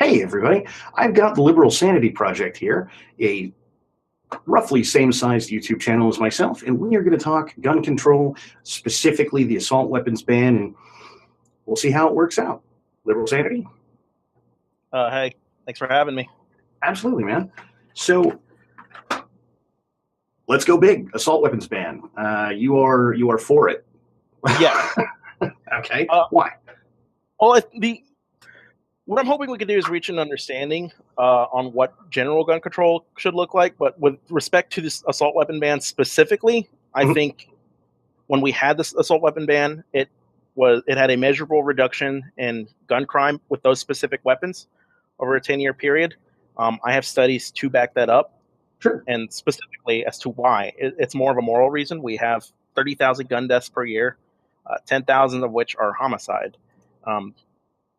Hey, everybody. I've got the Liberal Sanity Project here, a roughly same-sized YouTube channel as myself, and we are going to talk gun control, specifically the assault weapons ban, and we'll see how it works out. Liberal Sanity? Hey, thanks for having me. Absolutely, man. So, let's go big. Assault weapons ban. You are for it. Yeah. Okay. Why? Well, what I'm hoping we can do is reach an understanding on what general gun control should look like. But with respect to this assault weapon ban specifically, I think when we had this assault weapon ban, it had a measurable reduction in gun crime with those specific weapons over a 10-year period. I have studies to back that up. Sure. And specifically as to why. It's more of a moral reason. We have 30,000 gun deaths per year, 10,000 of which are homicide.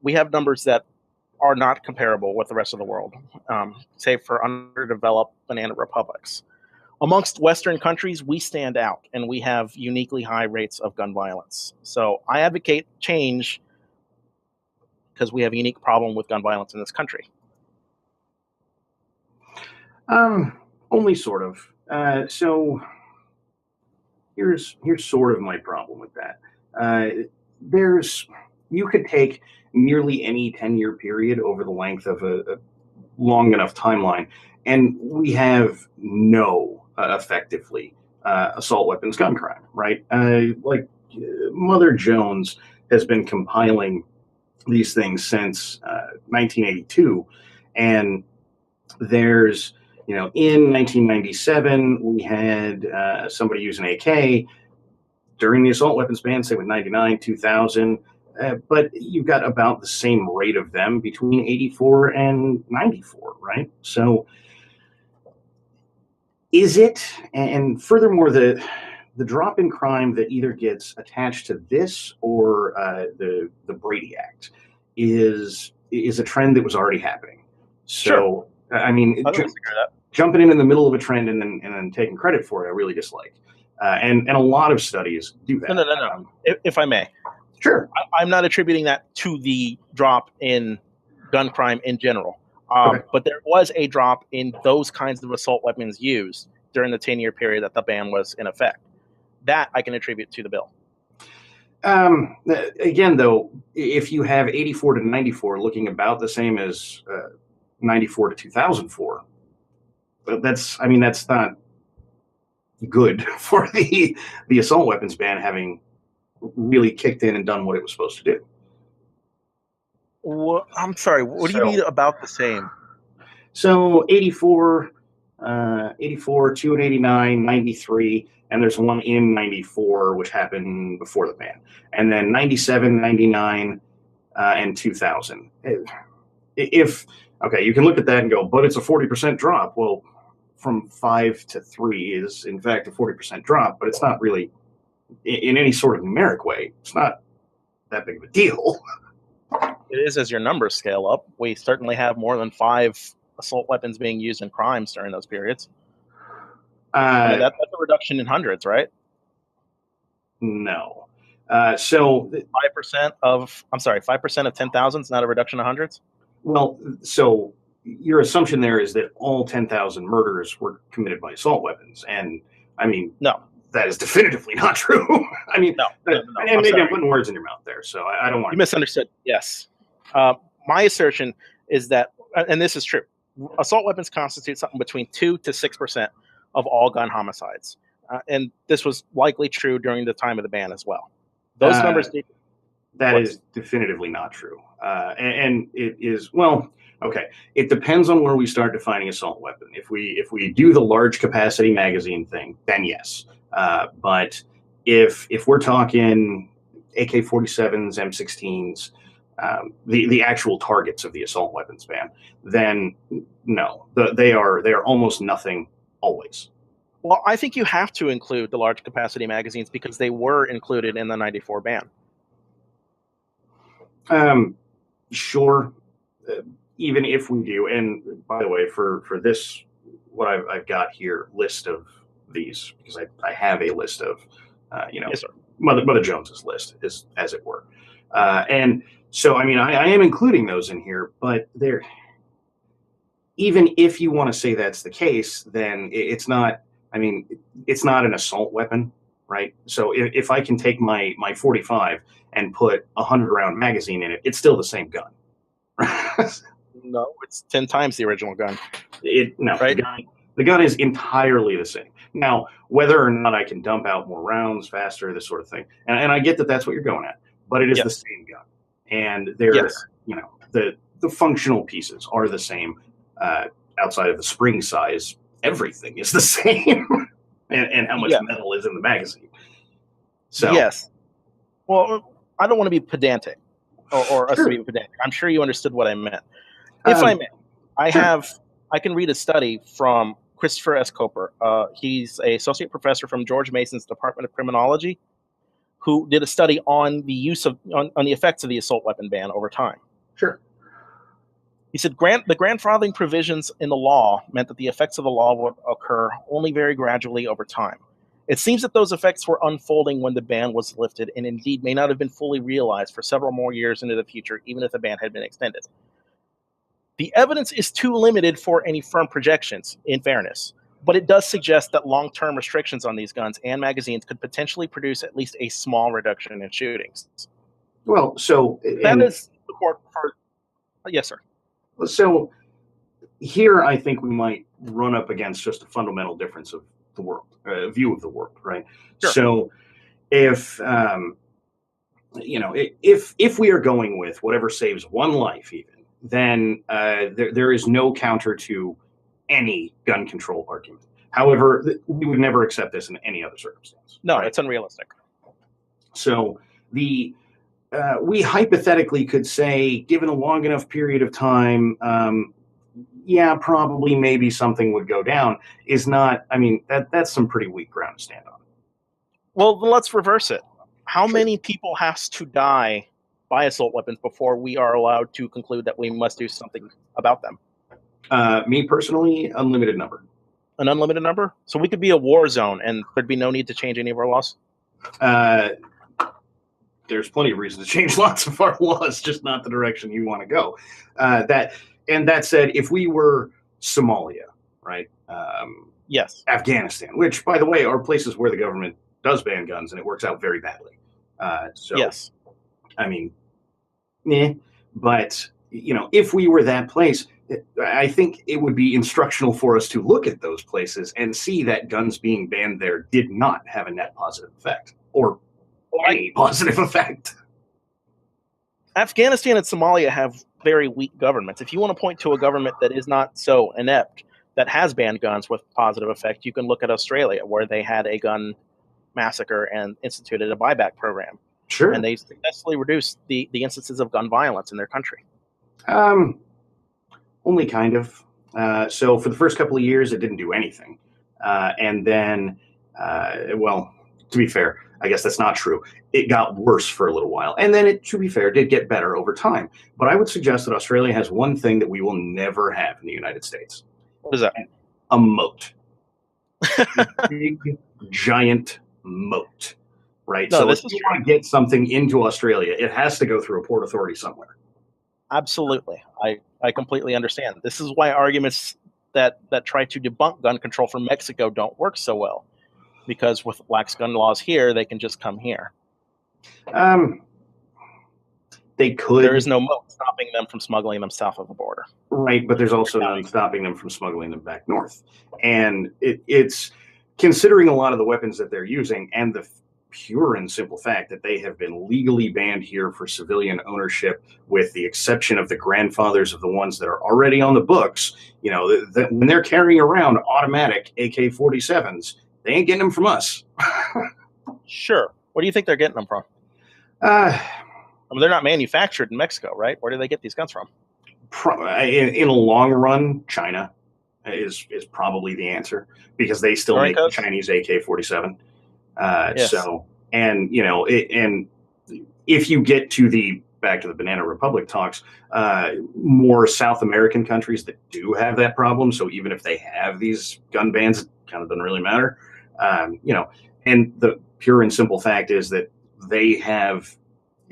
We have numbers that are not comparable with the rest of the world, save for underdeveloped banana republics. Amongst Western countries, we stand out, and we have uniquely high rates of gun violence. So I advocate change because we have a unique problem with gun violence in this country. Only sort of. So here's sort of my problem with that. You could take nearly any 10-year period over the length of a long enough timeline, and we have no effectively assault weapons gun crime, right? Mother Jones has been compiling these things since 1982, and there's, in 1997, we had somebody use an AK during the assault weapons ban, say with 99, 2000. But you've got about the same rate of them between 84 and 94, right? So is it, and furthermore, the drop in crime that either gets attached to this or the Brady Act is a trend that was already happening. So, Sure. I mean, jumping in the middle of a trend and then taking credit for it, I really dislike. And a lot of studies do that. No. If I may. Sure. I'm not attributing that to the drop in gun crime in general. Okay. But there was a drop in those kinds of assault weapons used during the 10-year period that the ban was in effect. That I can attribute to the bill. Again, though, if you have 84 to 94 looking about the same as 94 to 2004, that's not good for the assault weapons ban having really kicked in and done what it was supposed to do. Well, I'm sorry. What do you mean about the same? So 84, 2 and 89, 93, and there's one in 94, which happened before the ban. And then 97, 99, and 2000. Okay, you can look at that and go, but it's a 40% drop. Well, from 5 to 3 is, in fact, a 40% drop, but it's not really, in any sort of numeric way, it's not that big of a deal. It is as your numbers scale up. We certainly have more than 5 assault weapons being used in crimes during those periods. That's a reduction in hundreds, right? No. So 5% of 10,000 is not a reduction of hundreds? Well, so your assumption there is that all 10,000 murders were committed by assault weapons. And I mean, no. That is definitively not true. I mean, no. And maybe I'm putting words in your mouth there, so I don't want you misunderstood. Yes. My assertion is that, and this is true, assault weapons constitute something between 2 to 6% of all gun homicides. And this was likely true during the time of the ban as well. Those numbers... That is definitively not true. And it is, well, okay. It depends on where we start defining assault weapon. If we do the large capacity magazine thing, then yes. But if we're talking AK-47s, M16s, the actual targets of the assault weapons ban, then no, they are almost nothing always. Well, I think you have to include the large capacity magazines because they were included in the 94 ban. Sure. Even if we do, and by the way, for this, what I've got here, list of these, because I have a list of, Yes, sir. Mother Jones's list, as it were. And So, I mean, I am including those in here, but they're even if you want to say that's the case, then it's not. I mean, it's not an assault weapon, right? So if I can take my 45 and put a 100 round magazine in it, it's still the same gun. No, it's 10 times the original gun, No, right? the gun is entirely the same. Now, whether or not I can dump out more rounds faster, this sort of thing, and I get that that's what you're going at, but it is the Yes. same gun, and they're Yes. the functional pieces are the same. Outside of the spring size, everything is the same, and how much Yes. metal is in the magazine. So Yes. Well, I don't want to be pedantic, or us to Sure. be pedantic. I'm sure you understood what I meant. If I may, Sure. I can read a study from Christopher S. Coper. He's a associate professor from George Mason's Department of Criminology, who did a study on the use of on the effects of the assault weapon ban over time. Sure. He said the grandfathering provisions in the law meant that the effects of the law would occur only very gradually over time. It seems that those effects were unfolding when the ban was lifted, and indeed may not have been fully realized for several more years into the future, even if the ban had been extended. The evidence is too limited for any firm projections, in fairness, but it does suggest that long-term restrictions on these guns and magazines could potentially produce at least a small reduction in shootings. Well, so That is support for. Yes, sir. So here, I think we might run up against just a fundamental difference of the world, view of the world, right? Sure. So if if we are going with whatever saves one life, even then there is no counter to any gun control argument. However, we would never accept this in any other circumstance. No, right? it's unrealistic. So we hypothetically could say, given a long enough period of time, yeah, probably maybe something would go down. Is not. I mean, that's some pretty weak ground to stand on. Well, then let's reverse it. How Sure. many people has to die by assault weapons before we are allowed to conclude that we must do something about them? Me personally, unlimited number. An unlimited number? So we could be a war zone and there'd be no need to change any of our laws? There's plenty of reasons to change lots of our laws, just not the direction you want to go. That said, if we were Somalia, right? Yes. Afghanistan, which, by the way, are places where the government does ban guns, and it works out very badly. Yes. I mean, but if we were that place, I think it would be instructional for us to look at those places and see that guns being banned there did not have a net positive effect, or any positive effect. Afghanistan and Somalia have very weak governments. If you want to point to a government that is not so inept, that has banned guns with positive effect, you can look at Australia, where they had a gun massacre and instituted a buyback program. Sure. And they successfully reduced the instances of gun violence in their country. Only kind of. So for the first couple of years, it didn't do anything. And then, well, to be fair, I guess that's not true. It got worse for a little while. And then to be fair, did get better over time. But I would suggest that Australia has one thing that we will never have in the United States. What is that? A moat. A big, giant moat. Right? No, so this if is you true. want to get something into Australia, it has to go through a port authority somewhere. Absolutely. I completely understand. This is why arguments that try to debunk gun control from Mexico don't work so well. Because with lax gun laws here, they can just come here. They could. There is no moat stopping them from smuggling them south of the border. Right, but there's also none stopping them from smuggling them back north. And it's considering a lot of the weapons that they're using and the pure and simple fact that they have been legally banned here for civilian ownership, with the exception of the grandfathers of the ones that are already on the books. When they're carrying around automatic AK-47s, they ain't getting them from us. Sure. Where do you think they're getting them from? I mean, they're not manufactured in Mexico, right? Where do they get these guns from? In a long run, China is probably the answer, because they still make the Chinese AK-47. Yes. So, and and if you get to back to the Banana Republic talks, more South American countries that do have that problem. So even if they have these gun bans, it kind of doesn't really matter. And the pure and simple fact is that they have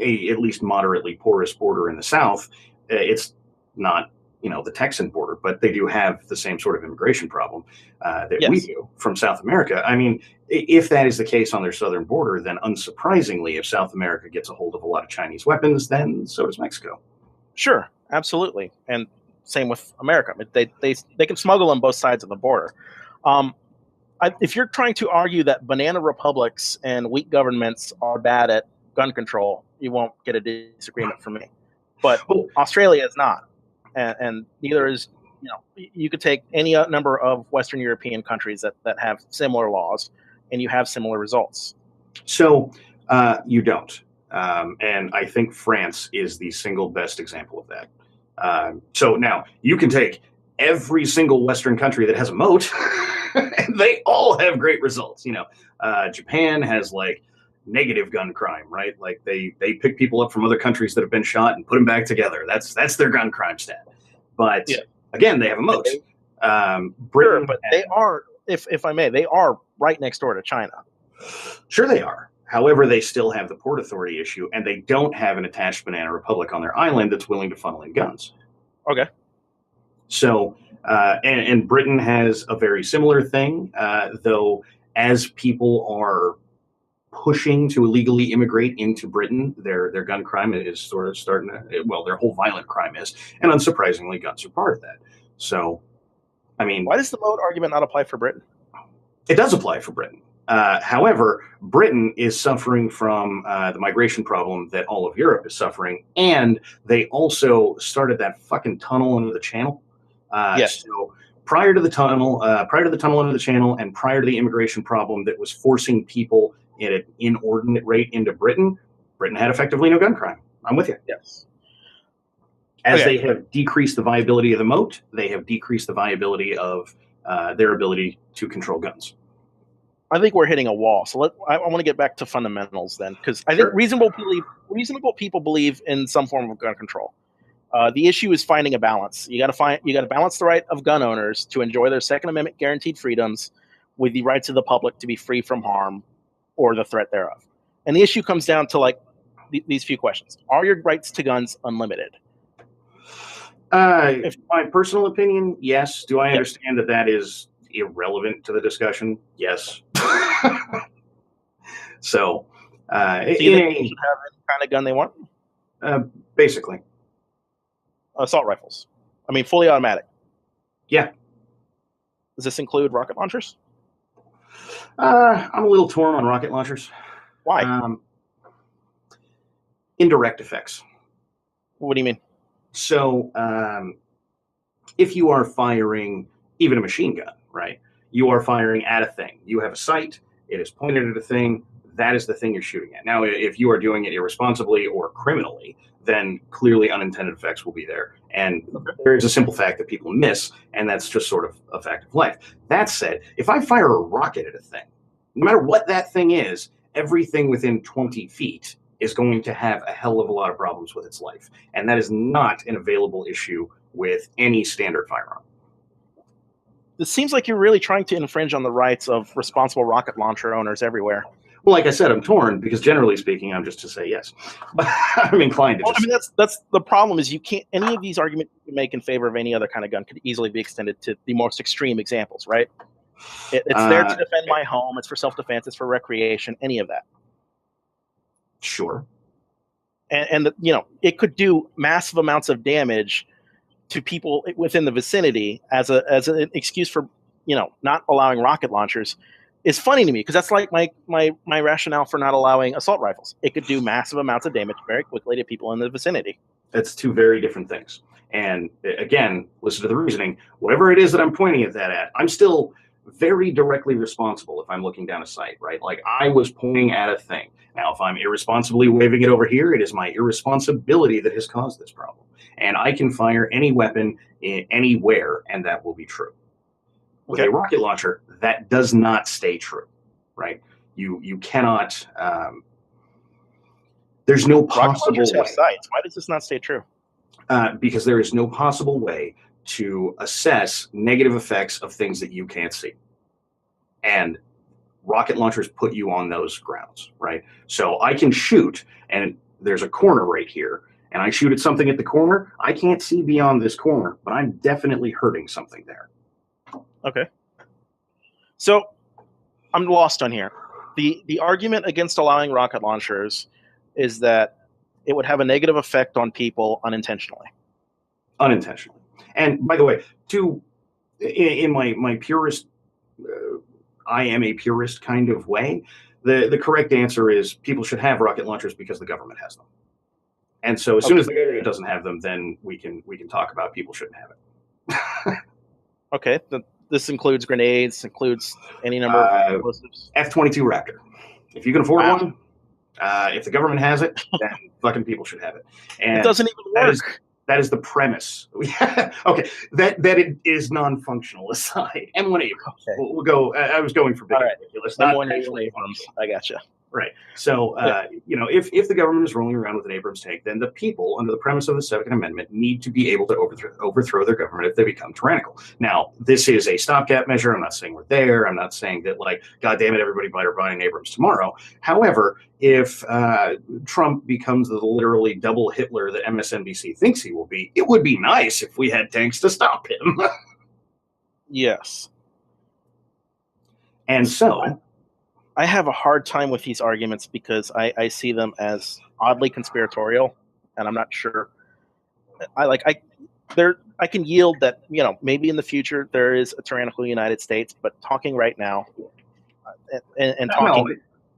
a at least moderately porous border in the south. It's not, the Texan border, but they do have the same sort of immigration problem that we Yes. do from South America. I mean, if that is the case on their southern border, then unsurprisingly, if South America gets a hold of a lot of Chinese weapons, then so does Mexico. Sure, absolutely, and same with America. They can smuggle on both sides of the border. Um, if you're trying to argue that banana republics and weak governments are bad at gun control, you won't get a disagreement from me. But Well, Australia is not, and neither is. You could take any number of Western European countries that have similar laws, and you have similar results. so you don't. And I think France is the single best example of that. So now you can take every single Western country that has a moat, and they all have great results. Japan has like negative gun crime, right? Like they pick people up from other countries that have been shot and put them back together. That's their gun crime stat. But Yeah. again, they have a moat. Sure, Britain, but they are, if I may, they are right next door to China. sure they are. However, they still have the Port Authority issue, and they don't have an attached banana republic on their island that's willing to funnel in guns. Okay. So, and Britain has a very similar thing, though, as people are pushing to illegally immigrate into Britain, their gun crime is sort of starting to, well, their whole violent crime is, and unsurprisingly, guns are part of that. So, I mean, Why does the mode argument not apply for Britain? it does apply for Britain. However, Britain is suffering from the migration problem that all of Europe is suffering, and they also started that fucking tunnel under the channel. Yes. So prior to the tunnel under the channel, and prior to the immigration problem that was forcing people at an inordinate rate into Britain, Britain had effectively no gun crime. I'm with you. Yes. As they have decreased the viability of the moat, they have decreased the viability of their ability to control guns. I think we're hitting a wall. So I want to get back to fundamentals then, because I think reasonable people believe in some form of gun control. The issue is finding a balance. You got to balance the right of gun owners to enjoy their Second Amendment guaranteed freedoms with the rights of the public to be free from harm or the threat thereof. And the issue comes down to like these few questions: Are your rights to guns unlimited? My personal opinion, yes. Do I understand that is irrelevant to the discussion? Yes. So, Do you think people should have any kind of gun they want? basically, Assault rifles. I mean, fully automatic. yeah. Does this include rocket launchers? I'm a little torn on rocket launchers. Why? Indirect effects. What do you mean? So, if you are firing even a machine gun, right? You are firing at a thing. You have a sight. It is pointed at a thing. That is the thing you're shooting at. Now, if you are doing it irresponsibly or criminally, then clearly unintended effects will be there. And there is a simple fact that people miss, and that's just sort of a fact of life. That said, if I fire a rocket at a thing, no matter what that thing is, everything within 20 feet is going to have a hell of a lot of problems with its life. And that is not an available issue with any standard firearm. It seems like you're really trying to infringe on the rights of responsible rocket launcher owners everywhere. Well, like I said, I'm torn because generally speaking, I'm just to say yes. But I'm inclined to. Well, I mean, that's the problem is you can't. Any of these arguments you make in favor of any other kind of gun could easily be extended to the most extreme examples, right? It's there to defend my home. It's for self-defense. It's for recreation. Any of that. Sure. And it could do massive amounts of damage to people within the vicinity as an excuse for not allowing rocket launchers. Is funny to me because that's like my rationale for not allowing assault rifles. It could do massive amounts of damage very quickly to people in the vicinity. That's two very different things. And again, listen to the reasoning. Whatever it is that I'm pointing at that at, I'm still very directly responsible if I'm looking down a sight, right? Like I was pointing at a thing. Now, if I'm irresponsibly waving it over here, it is my irresponsibility that has caused this problem. And I can fire any weapon anywhere, and that will be true. With a rocket launcher, that does not stay true, right? You cannot. There's no possible way. Have sights. Why does this not stay true? Because there is no possible way to assess negative effects of things that you can't see, and rocket launchers put you on those grounds, right? So I can shoot, and there's a corner right here, and I shoot at something at the corner, I can't see beyond this corner, but I'm definitely hurting something there. Okay. So I'm lost on here. The argument against allowing rocket launchers is that it would have a negative effect on people unintentionally. Unintentionally. And by the way, in my purist, I am a purist kind of way, the correct answer is people should have rocket launchers because the government has them. And so as soon as the government doesn't have them, then we can talk about people shouldn't have it. Okay. This includes grenades, includes any number of explosives. F-22 Raptor. If you can afford one, if the government has it, then fucking people should have it. And it doesn't even work. That is the premise. Okay, that it is non-functional aside. M1 Abrams. Okay. We'll go. I was going for big ridiculous. M1 Abrams. I gotcha. Right. So, if the government is rolling around with an Abrams tank, then the people, under the premise of the Second Amendment, need to be able to overthrow their government if they become tyrannical. Now, this is a stopgap measure. I'm not saying we're there. I'm not saying that, like, God damn it, everybody buy an Abrams tomorrow. However, if Trump becomes the literally double Hitler that MSNBC thinks he will be, it would be nice if we had tanks to stop him. Yes. And so I have a hard time with these arguments because I see them as oddly conspiratorial, and I'm not sure. I can yield that, maybe in the future there is a tyrannical United States, but talking right now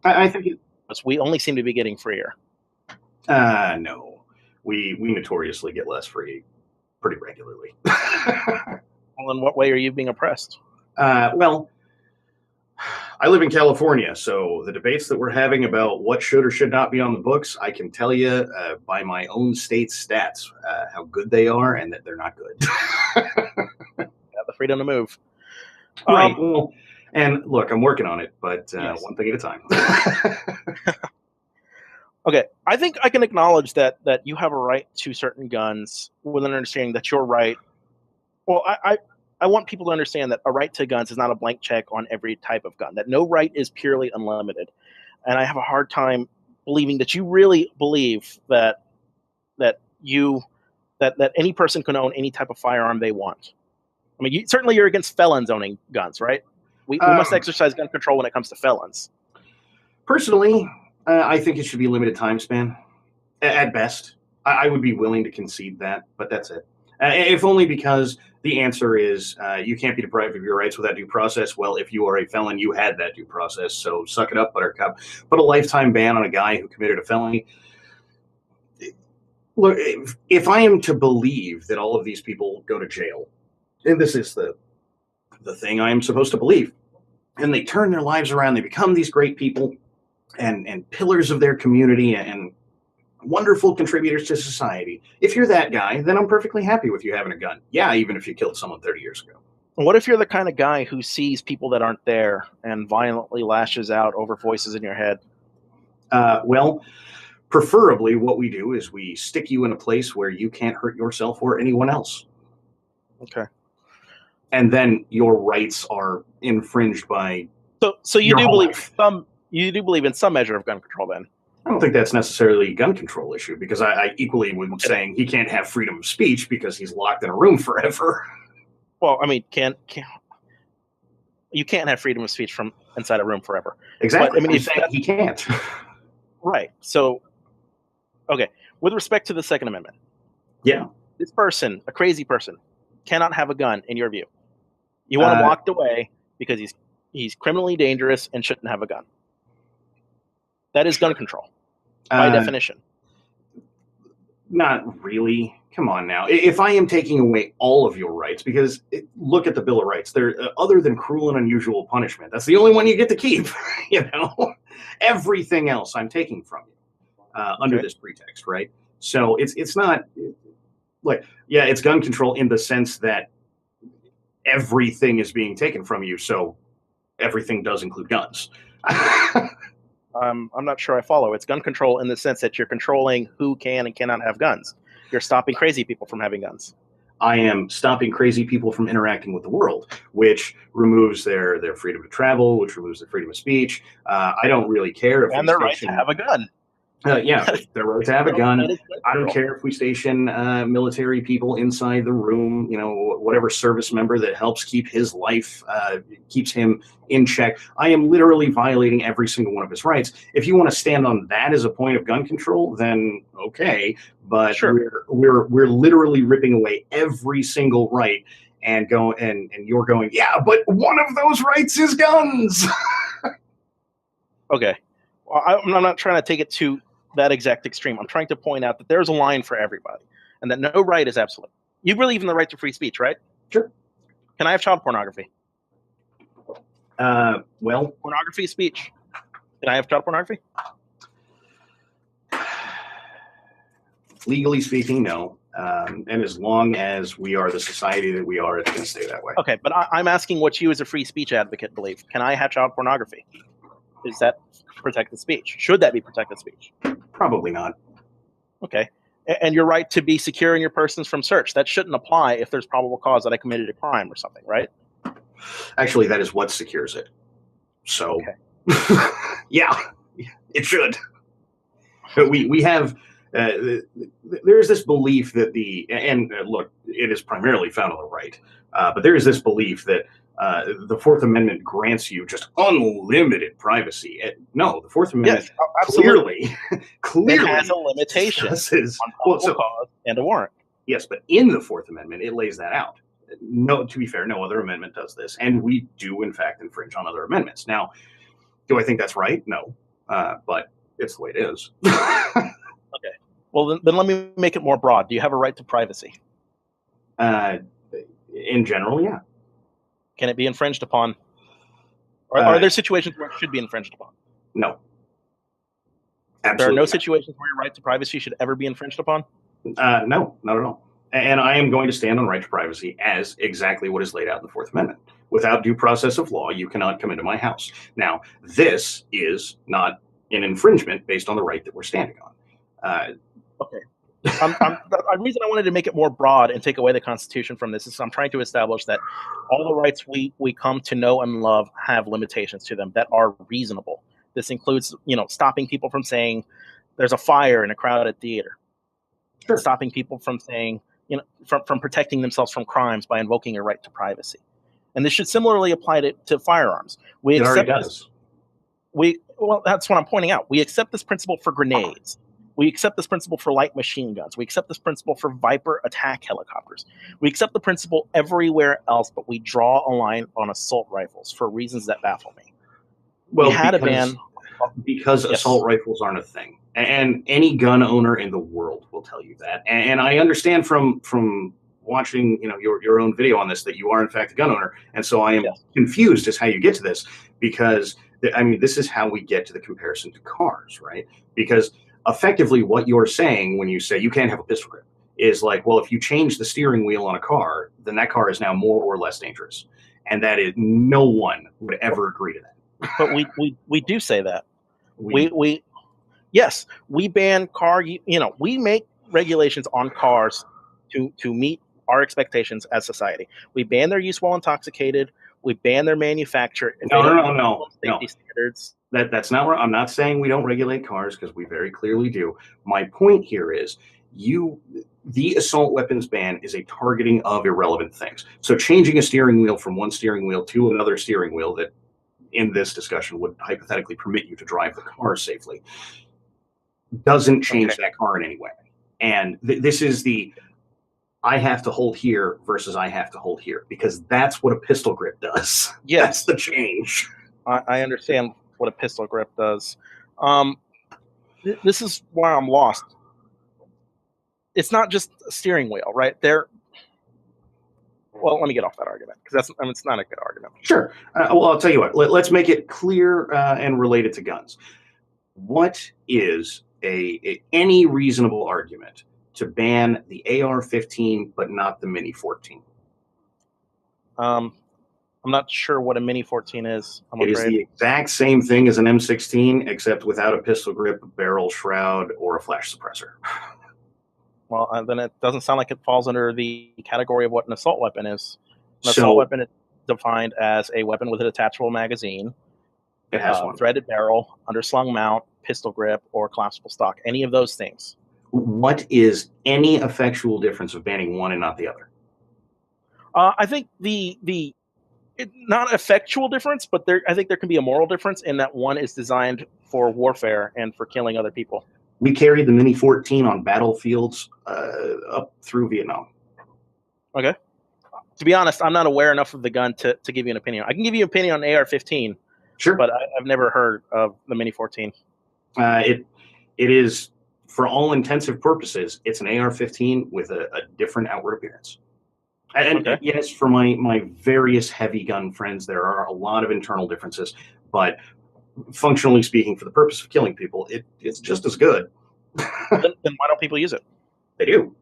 I think we only seem to be getting freer. No, we notoriously get less free pretty regularly. Well, in what way are you being oppressed? Well, I live in California, so the debates that we're having about what should or should not be on the books, I can tell you by my own state's stats how good they are and that they're not good. Got the freedom to move. Right. Well, and look, I'm working on it, but one thing at a time. Okay. I think I can acknowledge that you have a right to certain guns with an understanding that you're right. Well, I want people to understand that a right to guns is not a blank check on every type of gun, that no right is purely unlimited. And I have a hard time believing that you really believe that any person can own any type of firearm they want. I mean, certainly you're against felons owning guns, right? We must exercise gun control when it comes to felons. Personally, I think it should be a limited time span, at best. I would be willing to concede that, but that's it. If only because the answer is you can't be deprived of your rights without due process. Well, if you are a felon, you had that due process, so suck it up, buttercup. Put a lifetime ban on a guy who committed a felony. Look, if I am to believe that all of these people go to jail, and this is the thing I am supposed to believe, and they turn their lives around, they become these great people and pillars of their community and wonderful contributors to society. If you're that guy, then I'm perfectly happy with you having a gun. Yeah, even if you killed someone 30 years ago. What if you're the kind of guy who sees people that aren't there and violently lashes out over voices in your head? Well, preferably what we do is we stick you in a place where you can't hurt yourself or anyone else. Okay. And then your rights are infringed by. So you do believe in some measure of gun control then? I don't think that's necessarily a gun control issue, because I equally would saying he can't have freedom of speech because he's locked in a room forever. Well, I mean, you can't have freedom of speech from inside a room forever. Exactly. But, I mean, he can't. Right. So, okay. With respect to the Second Amendment. Yeah. This person, a crazy person, cannot have a gun in your view. You want him locked away because he's criminally dangerous and shouldn't have a gun. That is gun control, by definition. Not really. Come on now. If I am taking away all of your rights, because look at the Bill of Rights, there other than cruel and unusual punishment, that's the only one you get to keep. Everything else I'm taking from you under this pretext, right? So it's not like, yeah, it's gun control in the sense that everything is being taken from you, so everything does include guns. I'm not sure I follow. It's gun control in the sense that you're controlling who can and cannot have guns. You're stopping crazy people from having guns. I am stopping crazy people from interacting with the world, which removes their freedom to travel, which removes their freedom of speech. I don't really care if and their right to have a gun. Yeah, they're right to have a That gun. is gun I don't control. care if we station military people inside the room, whatever service member that helps keep his life, keeps him in check. I am literally violating every single one of his rights. If you want to stand on that as a point of gun control, then okay. But Sure. we're literally ripping away every single right and you're going, yeah, but one of those rights is guns. Okay. Well, I'm not trying to take it to that exact extreme. I'm trying to point out that there's a line for everybody, and that no right is absolute. You believe in the right to free speech, right? Sure. Can I have child pornography? Well, Pornography is speech. Can I have child pornography? legally speaking, no. And as long as we are the society that we are, it's going to stay that way. Okay, but I'm asking what you as a free speech advocate believe. Can I have child pornography? Is that protected speech? Should that be protected speech? Probably not. Okay. And your right to be secure in your persons from search. That shouldn't apply if there's probable cause that I committed a crime or something, right? Actually, that is what secures it. So, Okay. yeah, it should. But we have there's this belief that look, it is primarily found on the right, but there is this belief that the Fourth Amendment grants you just unlimited privacy. No, the Fourth Amendment Yes, absolutely. clearly It has a limitation discusses, on probable cause and a warrant. yes, but in the Fourth Amendment, it lays that out. No, to be fair, no other amendment does this, and we do in fact infringe on other amendments. Now, do I think that's right? No, but it's the way it is. Okay. Well, then let me make it more broad. Do you have a right to privacy? In general, yeah. Can it be infringed upon? Or are there situations where it should be infringed upon? No. There are Absolutely no not. situations where your right to privacy should ever be infringed upon? No, not at all. And I am going to stand on right to privacy as exactly what is laid out in the Fourth Amendment. Without due process of law, you cannot come into my house. Now, this is not an infringement based on the right that we're standing on. Okay. The reason I wanted to make it more broad and take away the Constitution from this is I'm trying to establish that all the rights we come to know and love have limitations to them that are reasonable. This includes, stopping people from saying there's a fire in a crowded theater. Sure. Stopping people from saying, from protecting themselves from crimes by invoking a right to privacy. And this should similarly apply to firearms. It already does. Well, that's what I'm pointing out. We accept this principle for grenades. We accept this principle for light machine guns. We accept this principle for Viper attack helicopters. We accept the principle everywhere else, but we draw a line on assault rifles for reasons that baffle me. Well, we had a ban because yes. Assault rifles aren't a thing, and any gun owner in the world will tell you that. And I understand from watching your own video on this that you are in fact a gun owner, and so I am confused as how you get to this, because this is how we get to the comparison to cars, right? Because effectively what you're saying when you say you can't have a pistol grip is like, well, if you change the steering wheel on a car, then that car is now more or less dangerous, and that is, no one would ever agree to that. But we do say that. Yes, we ban we make regulations on cars to meet our expectations as society. We ban their use while intoxicated. We ban their manufacture. No. Safety standards. That's not where I'm not saying we don't regulate cars, because we very clearly do. My point here is the assault weapons ban is a targeting of irrelevant things. So changing a steering wheel from one steering wheel to another steering wheel that in this discussion would hypothetically permit you to drive the car safely doesn't change that car in any way. And this is the I have to hold here versus I have to hold here, because that's what a pistol grip does. Yes. That's the change. I understand what a pistol grip does. This is why I'm lost. It's not just a steering wheel, right? Well, let me get off that argument, because it's not a good argument. Sure. Well, I'll tell you what. Let's make it clear and related to guns. What is any reasonable argument to ban the AR-15 but not the Mini 14? I'm not sure what a Mini 14 is. It is the exact same thing as an M16, except without a pistol grip, barrel shroud, or a flash suppressor. Well, then it doesn't sound like it falls under the category of what an assault weapon is. An assault weapon is defined as a weapon with a detachable magazine, it has one threaded barrel, underslung mount, pistol grip or collapsible stock, any of those things. What is any effectual difference of banning one and not the other? I think not effectual difference, but I think there can be a moral difference in that one is designed for warfare and for killing other people. We carried the Mini 14 on battlefields up through Vietnam. Okay. To be honest, I'm not aware enough of the gun to give you an opinion. I can give you an opinion on AR-15, Sure, but I've never heard of the Mini 14. It is, for all intensive purposes, it's an AR-15 with a different outward appearance. And Okay. yes, for my various heavy gun friends, there are a lot of internal differences, but functionally speaking, for the purpose of killing people, it's just as good. Then why don't people use it? They do.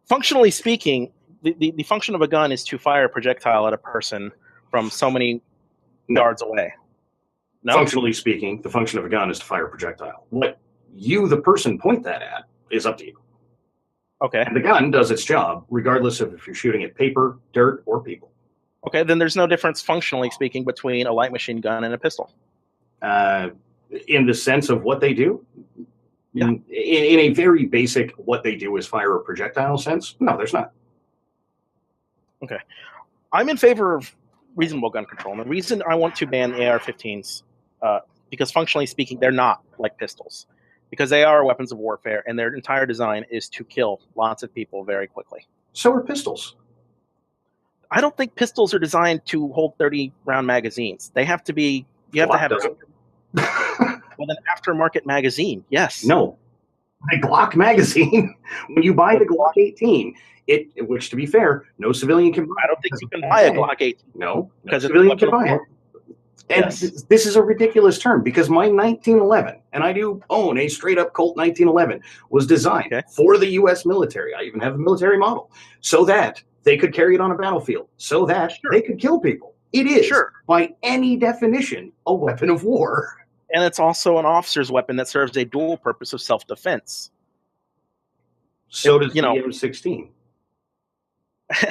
Functionally speaking, the function of a gun is to fire a projectile at a person from so many yards away. No? Functionally speaking, the function of a gun is to fire a projectile. What you, the person, point that at is up to you. Okay. And the gun does its job, regardless of if you're shooting at paper, dirt, or people. Okay, then there's no difference, functionally speaking, between a light machine gun and a pistol. In the sense of what they do, Yeah. in a very basic, what they do is fire a projectile sense, no, there's not. Okay. I'm in favor of reasonable gun control. And the reason I want to ban the AR-15s, because functionally speaking, they're not like pistols. Because they are weapons of warfare, and their entire design is to kill lots of people very quickly. So are pistols. I don't think pistols are designed to hold 30-round magazines. They have to be. You have to have with an aftermarket magazine. Yes. No. The Glock magazine. When you buy the Glock 18, which to be fair, no civilian can buy. I don't think you can buy a Glock 18. No, because civilian can buy it. And Yes. this is a ridiculous term because my 1911, and I do own a straight up Colt 1911, was designed for the U.S. military. I even have the military model so that they could carry it on a battlefield, so that they could kill people. It is, by any definition, a weapon of war. And it's also an officer's weapon that serves a dual purpose of self-defense. So does the M16.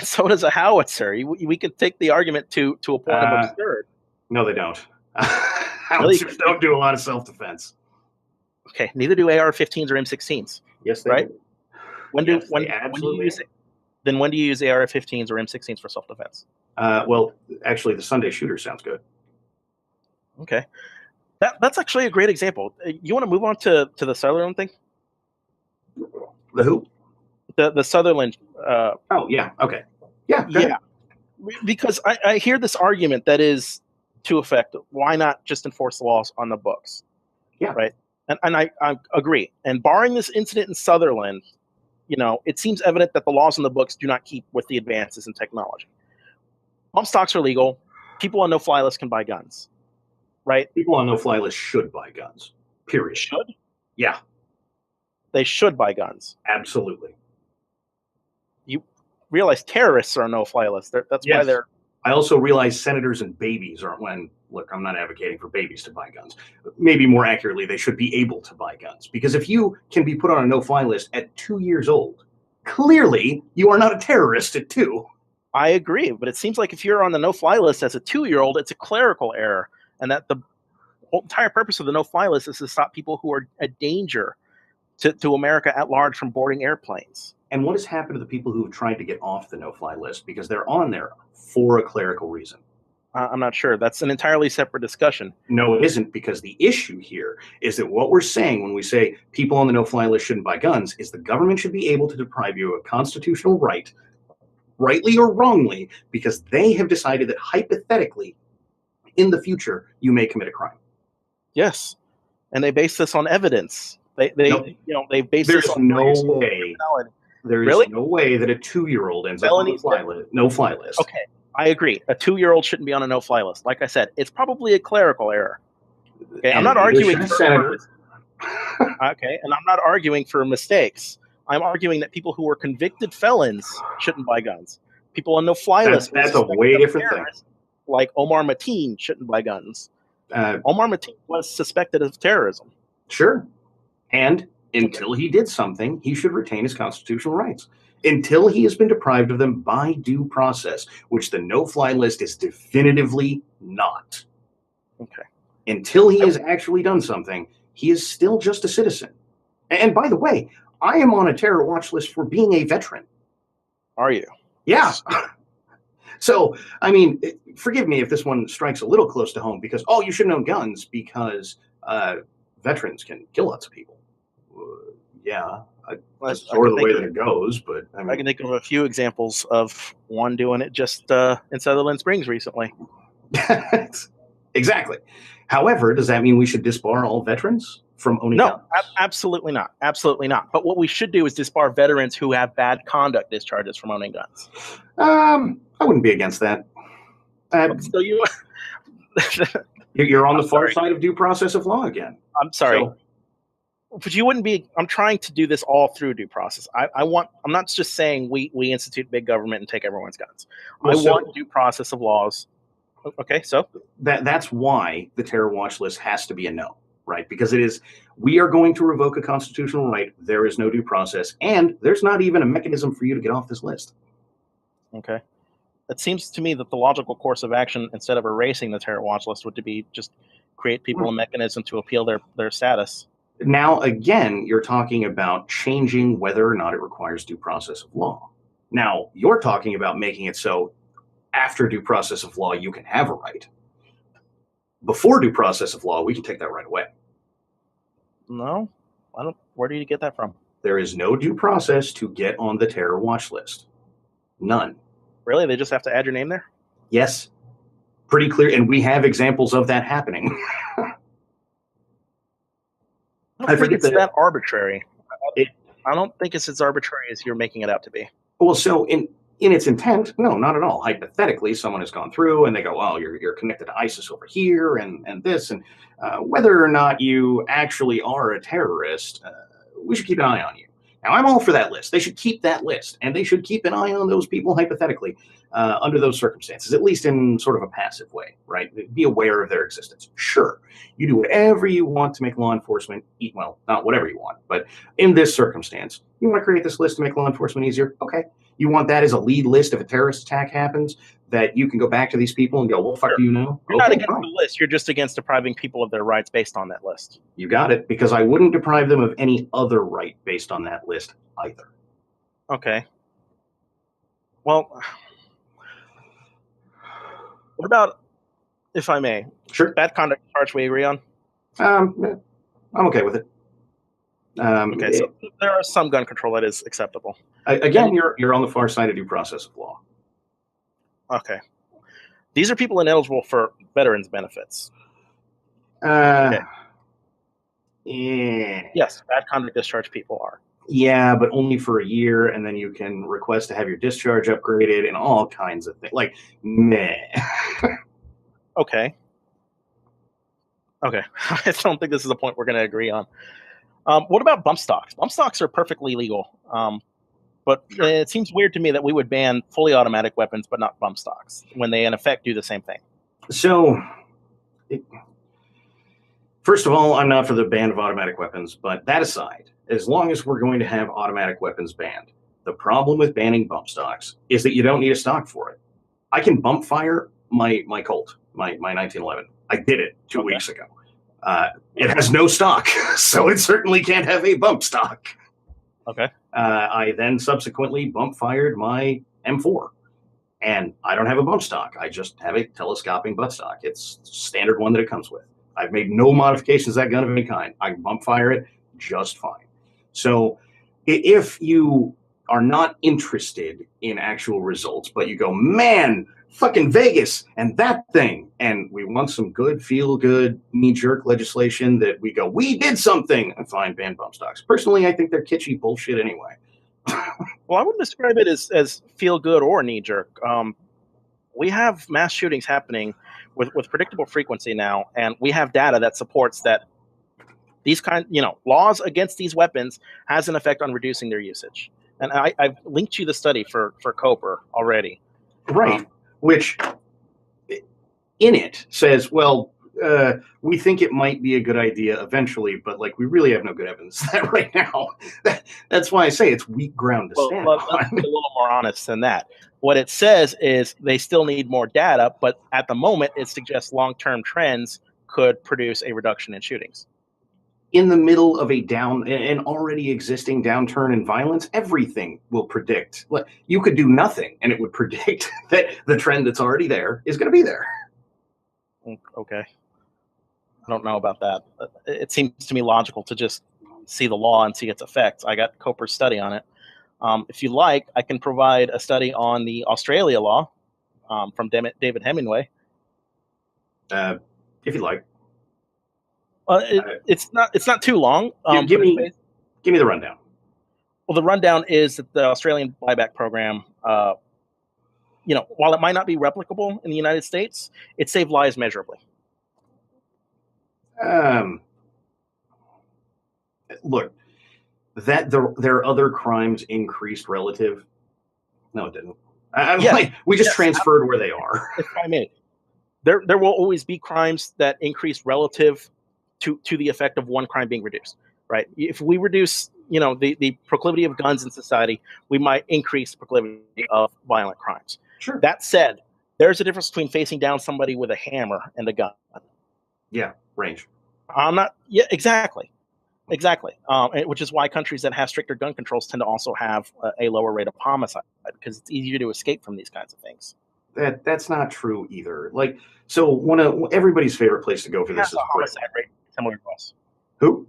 So does a howitzer. We could take the argument to a point of absurd. No, they don't. Howitzers don't do a lot of self-defense. Okay, neither do AR-15s or M16s. Yes, they do. When do you use it? Then when do you use AR-15s or M16s for self-defense? Well, actually, the Sunday shooter sounds good. Okay, that's actually a great example. You want to move on to the Sutherland thing? The who? The Sutherland. Oh yeah. Okay. Yeah. Yeah. Because I hear this argument that is to effect, why not just enforce the laws on the books? Yeah. Right. And I agree. And barring this incident in Sutherland, it seems evident that the laws on the books do not keep with the advances in technology. Bump stocks are legal. People on no-fly list can buy guns. Right? People on no-fly list should buy guns. Period. Should? Yeah. They should buy guns. Absolutely. You realize terrorists are on no-fly list. That's why they're. I also realize senators and babies aren't. Look, I'm not advocating for babies to buy guns. Maybe more accurately, they should be able to buy guns. Because if you can be put on a no-fly list at 2 years old, clearly you are not a terrorist at 2. I agree, but it seems like if you're on the no-fly list as a 2-year-old, it's a clerical error, and that the whole entire purpose of the no-fly list is to stop people who are a danger to America at large from boarding airplanes. And what has happened to the people who have tried to get off the no-fly list because they're on there for a clerical reason? I'm not sure. That's an entirely separate discussion. No, it isn't, because the issue here is that what we're saying when we say people on the no-fly list shouldn't buy guns is the government should be able to deprive you of a constitutional right, rightly or wrongly, because they have decided that hypothetically, in the future, you may commit a crime. Yes, and they base this on evidence. They base There's this on no way. There is no way that a 2-year-old ends up on a no-fly list. Okay, I agree. A 2-year-old shouldn't be on a no-fly list. Like I said, it's probably a clerical error. Okay, I'm not arguing for okay, and I'm not arguing for mistakes. I'm arguing that people who are convicted felons shouldn't buy guns. People on no-fly list. That's a way different thing. Like Omar Mateen shouldn't buy guns. Omar Mateen was suspected of terrorism. Sure. And until he did something, he should retain his constitutional rights. Until he has been deprived of them by due process, which the no-fly list is definitively not. Okay. Until he has actually done something, he is still just a citizen. And by the way, I am on a terror watch list for being a veteran. Are you? Yeah. So, I mean, forgive me if this one strikes a little close to home because, oh, you shouldn't own guns because veterans can kill lots of people. Yeah, that's sort of the way that it goes. But I mean, I can think of a few examples of one doing it just in Sutherland Springs recently. Exactly. However, does that mean we should disbar all veterans from owning guns? No, absolutely not. Absolutely not. But what we should do is disbar veterans who have bad conduct discharges from owning guns. I wouldn't be against that. So you're on the far side of due process of law again. I'm sorry. But you wouldn't be. I'm trying to do this all through due process. I'm not just saying we institute big government and take everyone's guns. I want due process of laws. Okay, so that's why the terror watch list has to be a no, right? Because it is, we are going to revoke a constitutional right. There is no due process, and there's not even a mechanism for you to get off this list. Okay. It seems to me that the logical course of action, instead of erasing the terror watch list, would to be just create people a mechanism to appeal their status. Now, again, you're talking about changing whether or not it requires due process of law. Now, you're talking about making it so after due process of law, you can have a right. Before due process of law, we can take that right away. No, I don't. Where do you get that from? There is no due process to get on the terror watch list. None. Really? They just have to add your name there? Yes. Pretty clear. And we have examples of that happening. I think it's that arbitrary. I don't think it's as arbitrary as you're making it out to be. Well, so in its intent, no, not at all. Hypothetically, someone has gone through and they go, well, you're connected to ISIS over here and this. And whether or not you actually are a terrorist, we should keep an eye on you. Now, I'm all for that list. They should keep that list. And they should keep an eye on those people, hypothetically, under those circumstances, at least in sort of a passive way, right? Be aware of their existence. Sure, you do whatever you want to make law enforcement eat, well, not whatever you want, but in this circumstance, you want to create this list to make law enforcement easier? Okay. You want that as a lead list if a terrorist attack happens, that you can go back to these people and go, well, fuck, do you know? You're not against the list. You're just against depriving people of their rights based on that list. You got it, because I wouldn't deprive them of any other right based on that list either. Okay. Well, what about, if I may? Sure. Bad conduct charge we agree on? I'm okay with it. Okay, so there are some gun control that is acceptable. Again, you're on the far side of due process of law. Okay. These are people ineligible for veterans benefits. Okay. Yes, bad conduct discharge people are. Yeah, but only for a year, and then you can request to have your discharge upgraded and all kinds of things. Like, meh. Okay. I don't think this is a point we're going to agree on. What about bump stocks? Bump stocks are perfectly legal, but it seems weird to me that we would ban fully automatic weapons but not bump stocks when they, in effect, do the same thing. So, first of all, I'm not for the ban of automatic weapons, but that aside, as long as we're going to have automatic weapons banned, the problem with banning bump stocks is that you don't need a stock for it. I can bump fire my Colt, my 1911. I did it 2 weeks ago. It has no stock, so it certainly can't have a bump stock. Okay. I then subsequently bump fired my M4, and I don't have a bump stock. I just have a telescoping butt stock. It's standard one that it comes with. I've made no modifications to that gun of any kind. I can bump fire it just fine. So if you are not interested in actual results, but you go, man, fucking Vegas and that thing, and we want some good, feel-good, knee-jerk legislation that we go, we did something, and fine, ban bump stocks. Personally, I think they're kitschy bullshit anyway. Well, I wouldn't describe it as feel-good or knee-jerk. We have mass shootings happening with predictable frequency now, and we have data that supports that these laws against these weapons has an effect on reducing their usage. And I've linked you the study for Coper already. Right. Which in it says, well, we think it might be a good idea eventually, but we really have no good evidence of that right now. That's why I say it's weak ground to stand on. Let's be a little more honest than that. What it says is they still need more data, but at the moment it suggests long-term trends could produce a reduction in shootings. in the middle of an already existing downturn in violence, everything will predict. You could do nothing, and it would predict that the trend that's already there is going to be there. Okay. I don't know about that. It seems to me logical to just see the law and see its effects. I got Coper's study on it. If you like, I can provide a study on the Australia law from David Hemingway. If you like. It's not too long. Give me the rundown. Well, the rundown is that the Australian buyback program, while it might not be replicable in the United States, it saved lives measurably. Look, that their other crimes increased relative. No, it didn't. We just transferred where they are. If I may, there will always be crimes that increase relative to the effect of one crime being reduced, right? If we reduce, the proclivity of guns in society, we might increase the proclivity of violent crimes. Sure. That said, there's a difference between facing down somebody with a hammer and a gun. Yeah, range. Exactly. Which is why countries that have stricter gun controls tend to also have a lower rate of homicide, because it's easier to escape from these kinds of things. That's not true either. So one of everybody's favorite place to go for this is homicide rate similar to us. Who?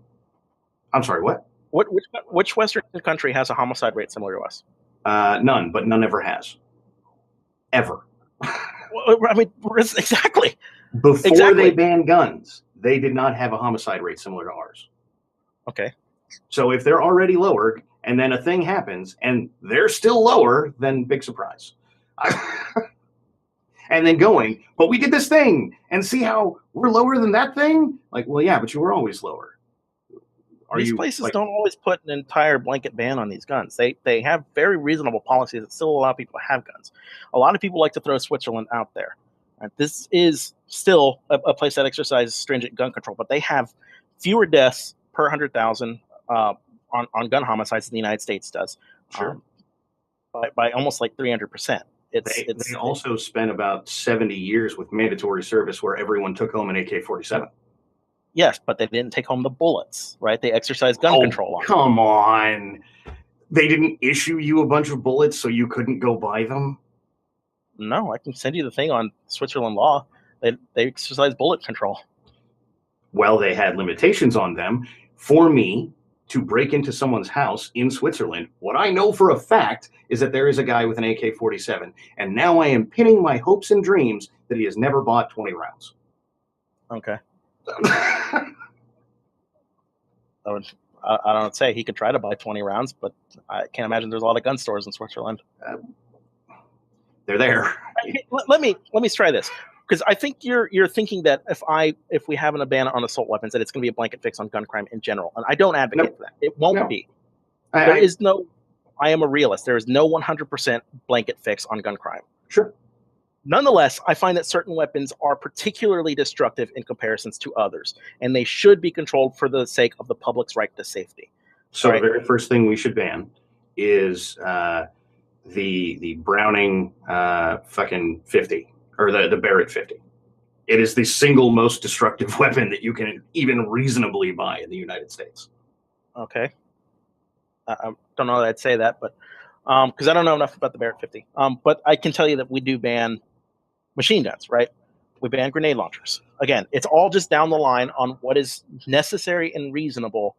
I'm sorry, what? Which Western country has a homicide rate similar to us? None, but none ever has. Ever. Exactly. Before they banned guns, they did not have a homicide rate similar to ours. Okay. So if they're already lower and then a thing happens and they're still lower, then big surprise. And then but we did this thing and see how we're lower than that thing? Well, yeah, but you were always lower. These places don't always put an entire blanket ban on these guns. They have very reasonable policies that still allow people to have guns. A lot of people like to throw Switzerland out there. Right? This is still a place that exercises stringent gun control, but they have fewer deaths per 100,000 on gun homicides than the United States does. Sure. By almost 300%. They also spent about 70 years with mandatory service where everyone took home an AK-47. Yes, but they didn't take home the bullets, right? They exercised gun control on them. Come on. They didn't issue you a bunch of bullets so you couldn't go buy them? No, I can send you the thing on Switzerland law. They exercise bullet control. Well, they had limitations on them. For me to break into someone's house in Switzerland, what I know for a fact is that there is a guy with an AK-47, and now I am pinning my hopes and dreams that he has never bought 20 rounds. Okay. I don't say he could try to buy 20 rounds, but I can't imagine there's a lot of gun stores in Switzerland. They're there. Let me try this, because I think you're thinking that if we have a ban on assault weapons, that it's going to be a blanket fix on gun crime in general, and I don't advocate for that. It won't be. I am a realist. There is no 100% blanket fix on gun crime. Sure. Nonetheless, I find that certain weapons are particularly destructive in comparisons to others, and they should be controlled for the sake of the public's right to safety. So the very first thing we should ban is the Browning fucking 50, or the Barrett 50. It is the single most destructive weapon that you can even reasonably buy in the United States. Okay. I don't know that I'd say that, but because I don't know enough about the Barrett 50. But I can tell you that we do ban machine guns, right? We ban grenade launchers. Again, it's all just down the line on what is necessary and reasonable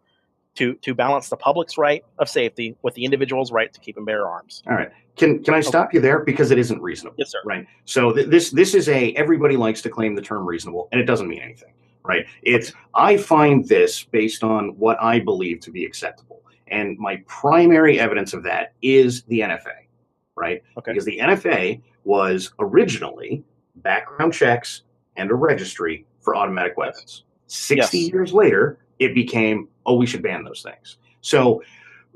to balance the public's right of safety with the individual's right to keep and bear arms. All right. Can I stop you there? Because it isn't reasonable. Yes, sir. Right. So this is everybody likes to claim the term reasonable, and it doesn't mean anything, right? I find this based on what I believe to be acceptable. And my primary evidence of that is the NFA, right? Okay. Because the NFA was originally background checks and a registry for automatic weapons. 60 years later, it became, we should ban those things. So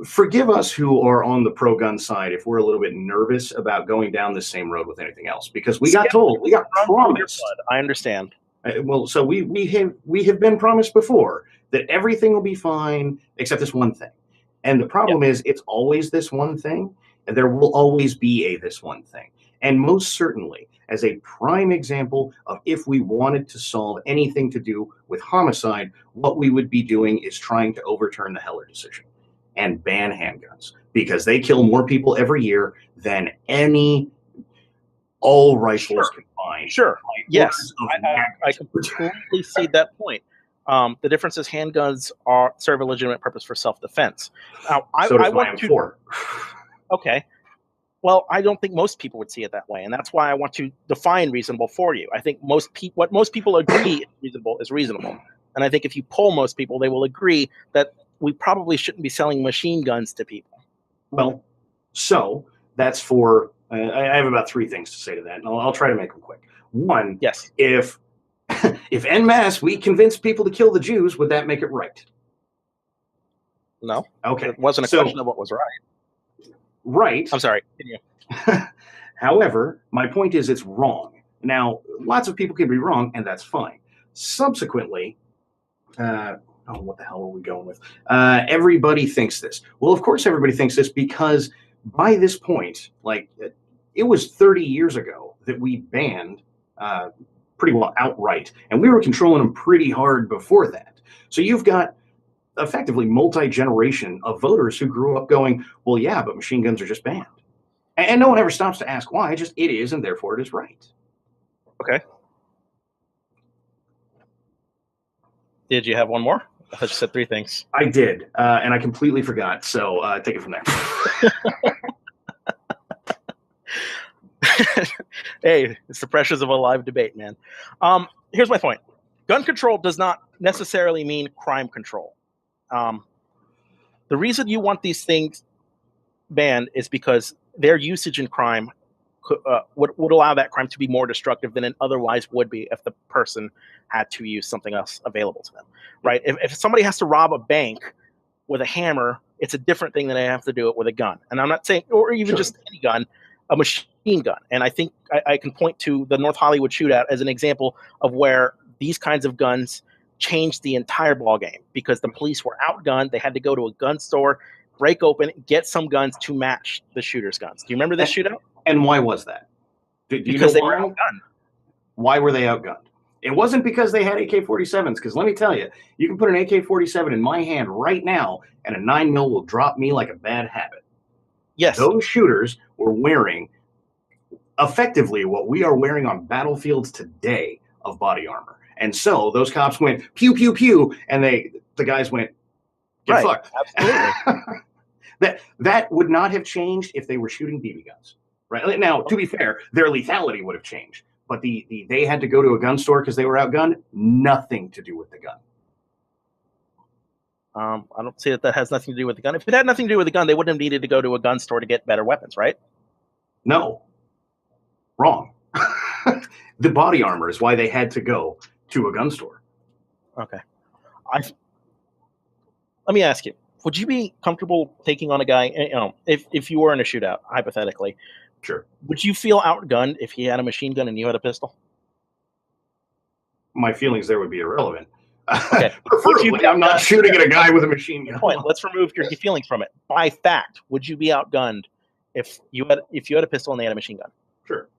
forgive us who are on the pro-gun side if we're a little bit nervous about going down the same road with anything else, because we got promised. I understand. So we have been promised before that everything will be fine except this one thing. And the problem is it's always this one thing. There will always be a this one thing. And most certainly, as a prime example of if we wanted to solve anything to do with homicide, what we would be doing is trying to overturn the Heller decision and ban handguns because they kill more people every year than any all rifles combined. Sure. Yes, I completely see that point. The difference is handguns serve a legitimate purpose for self-defense. Now, So does I my want to. M4. Okay. Well, I don't think most people would see it that way, and that's why I want to define reasonable for you. I think what most people agree is reasonable, and I think if you poll most people, they will agree that we probably shouldn't be selling machine guns to people. Well, so that's for. I have about 3 things to say to that, and I'll try to make them quick. One, yes, if en masse we convinced people to kill the Jews, would that make it right? No. Okay. It wasn't a question of what was right. Right. I'm sorry. Continue. However, my point is it's wrong. Now, lots of people can be wrong, and that's fine. Subsequently, what the hell are we going with? Everybody thinks this. Well, of course, everybody thinks this because by this point, like it was 30 years ago that we banned pretty well outright, and we were controlling them pretty hard before that. So you've got effectively multi-generation of voters who grew up going, well, yeah, but machine guns are just banned. And no one ever stops to ask why, just it is, and therefore it is right. Okay. Did you have one more? I thought you said 3 things. I did, and I completely forgot, so take it from there. Hey, it's the pressures of a live debate, man. Here's my point. Gun control does not necessarily mean crime control. The reason you want these things banned is because their usage in crime would allow that crime to be more destructive than it otherwise would be if the person had to use something else available to them, right? If somebody has to rob a bank with a hammer, it's a different thing than they have to do it with a gun. And I'm not saying, or even just any gun, a machine gun. And I think I can point to the North Hollywood shootout as an example of where these kinds of guns changed the entire ballgame because the police were outgunned. They had to go to a gun store, break open, get some guns to match the shooter's guns. Do you remember this shootout? And why was that? Do you because know they why? were outgunned. Why were they outgunned? It wasn't because they had AK-47s, because let me tell you, you can put an AK-47 in my hand right now, and a 9mm will drop me like a bad habit. Yes. Those shooters were wearing effectively what we are wearing on battlefields today of body armor. And so those cops went, pew, pew, pew, and the guys went, get fucked. Absolutely. That would not have changed if they were shooting BB guns. Right now, to be fair, their lethality would have changed, but they had to go to a gun store because they were outgunned. Nothing to do with the gun. I don't see that has nothing to do with the gun. If it had nothing to do with the gun, they wouldn't have needed to go to a gun store to get better weapons, right? No, wrong. The body armor is why they had to go to a gun store. Okay. Let me ask you: would you be comfortable taking on a guy? If you were in a shootout, hypothetically. Sure. Would you feel outgunned if he had a machine gun and you had a pistol? My feelings there would be irrelevant. Okay. Preferably, I'm not shooting at a guy with a machine gun. Point. Let's remove your feelings from it. By fact, would you be outgunned if you had a pistol and they had a machine gun? Sure.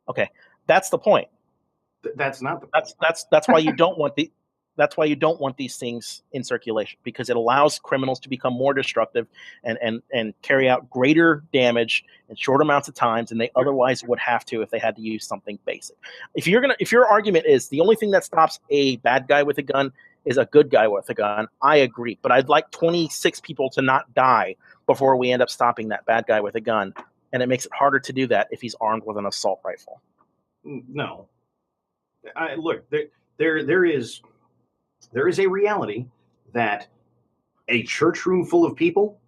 Okay, that's the point. That's not the point. That's why you don't want That's why you don't want these things in circulation, because it allows criminals to become more destructive and carry out greater damage in short amounts of times than they otherwise would have to if they had to use something basic. If your argument is the only thing that stops a bad guy with a gun is a good guy with a gun, I agree. But I'd like 26 people to not die before we end up stopping that bad guy with a gun. And it makes it harder to do that if he's armed with an assault rifle. No. Look, there is a reality that a church room full of people,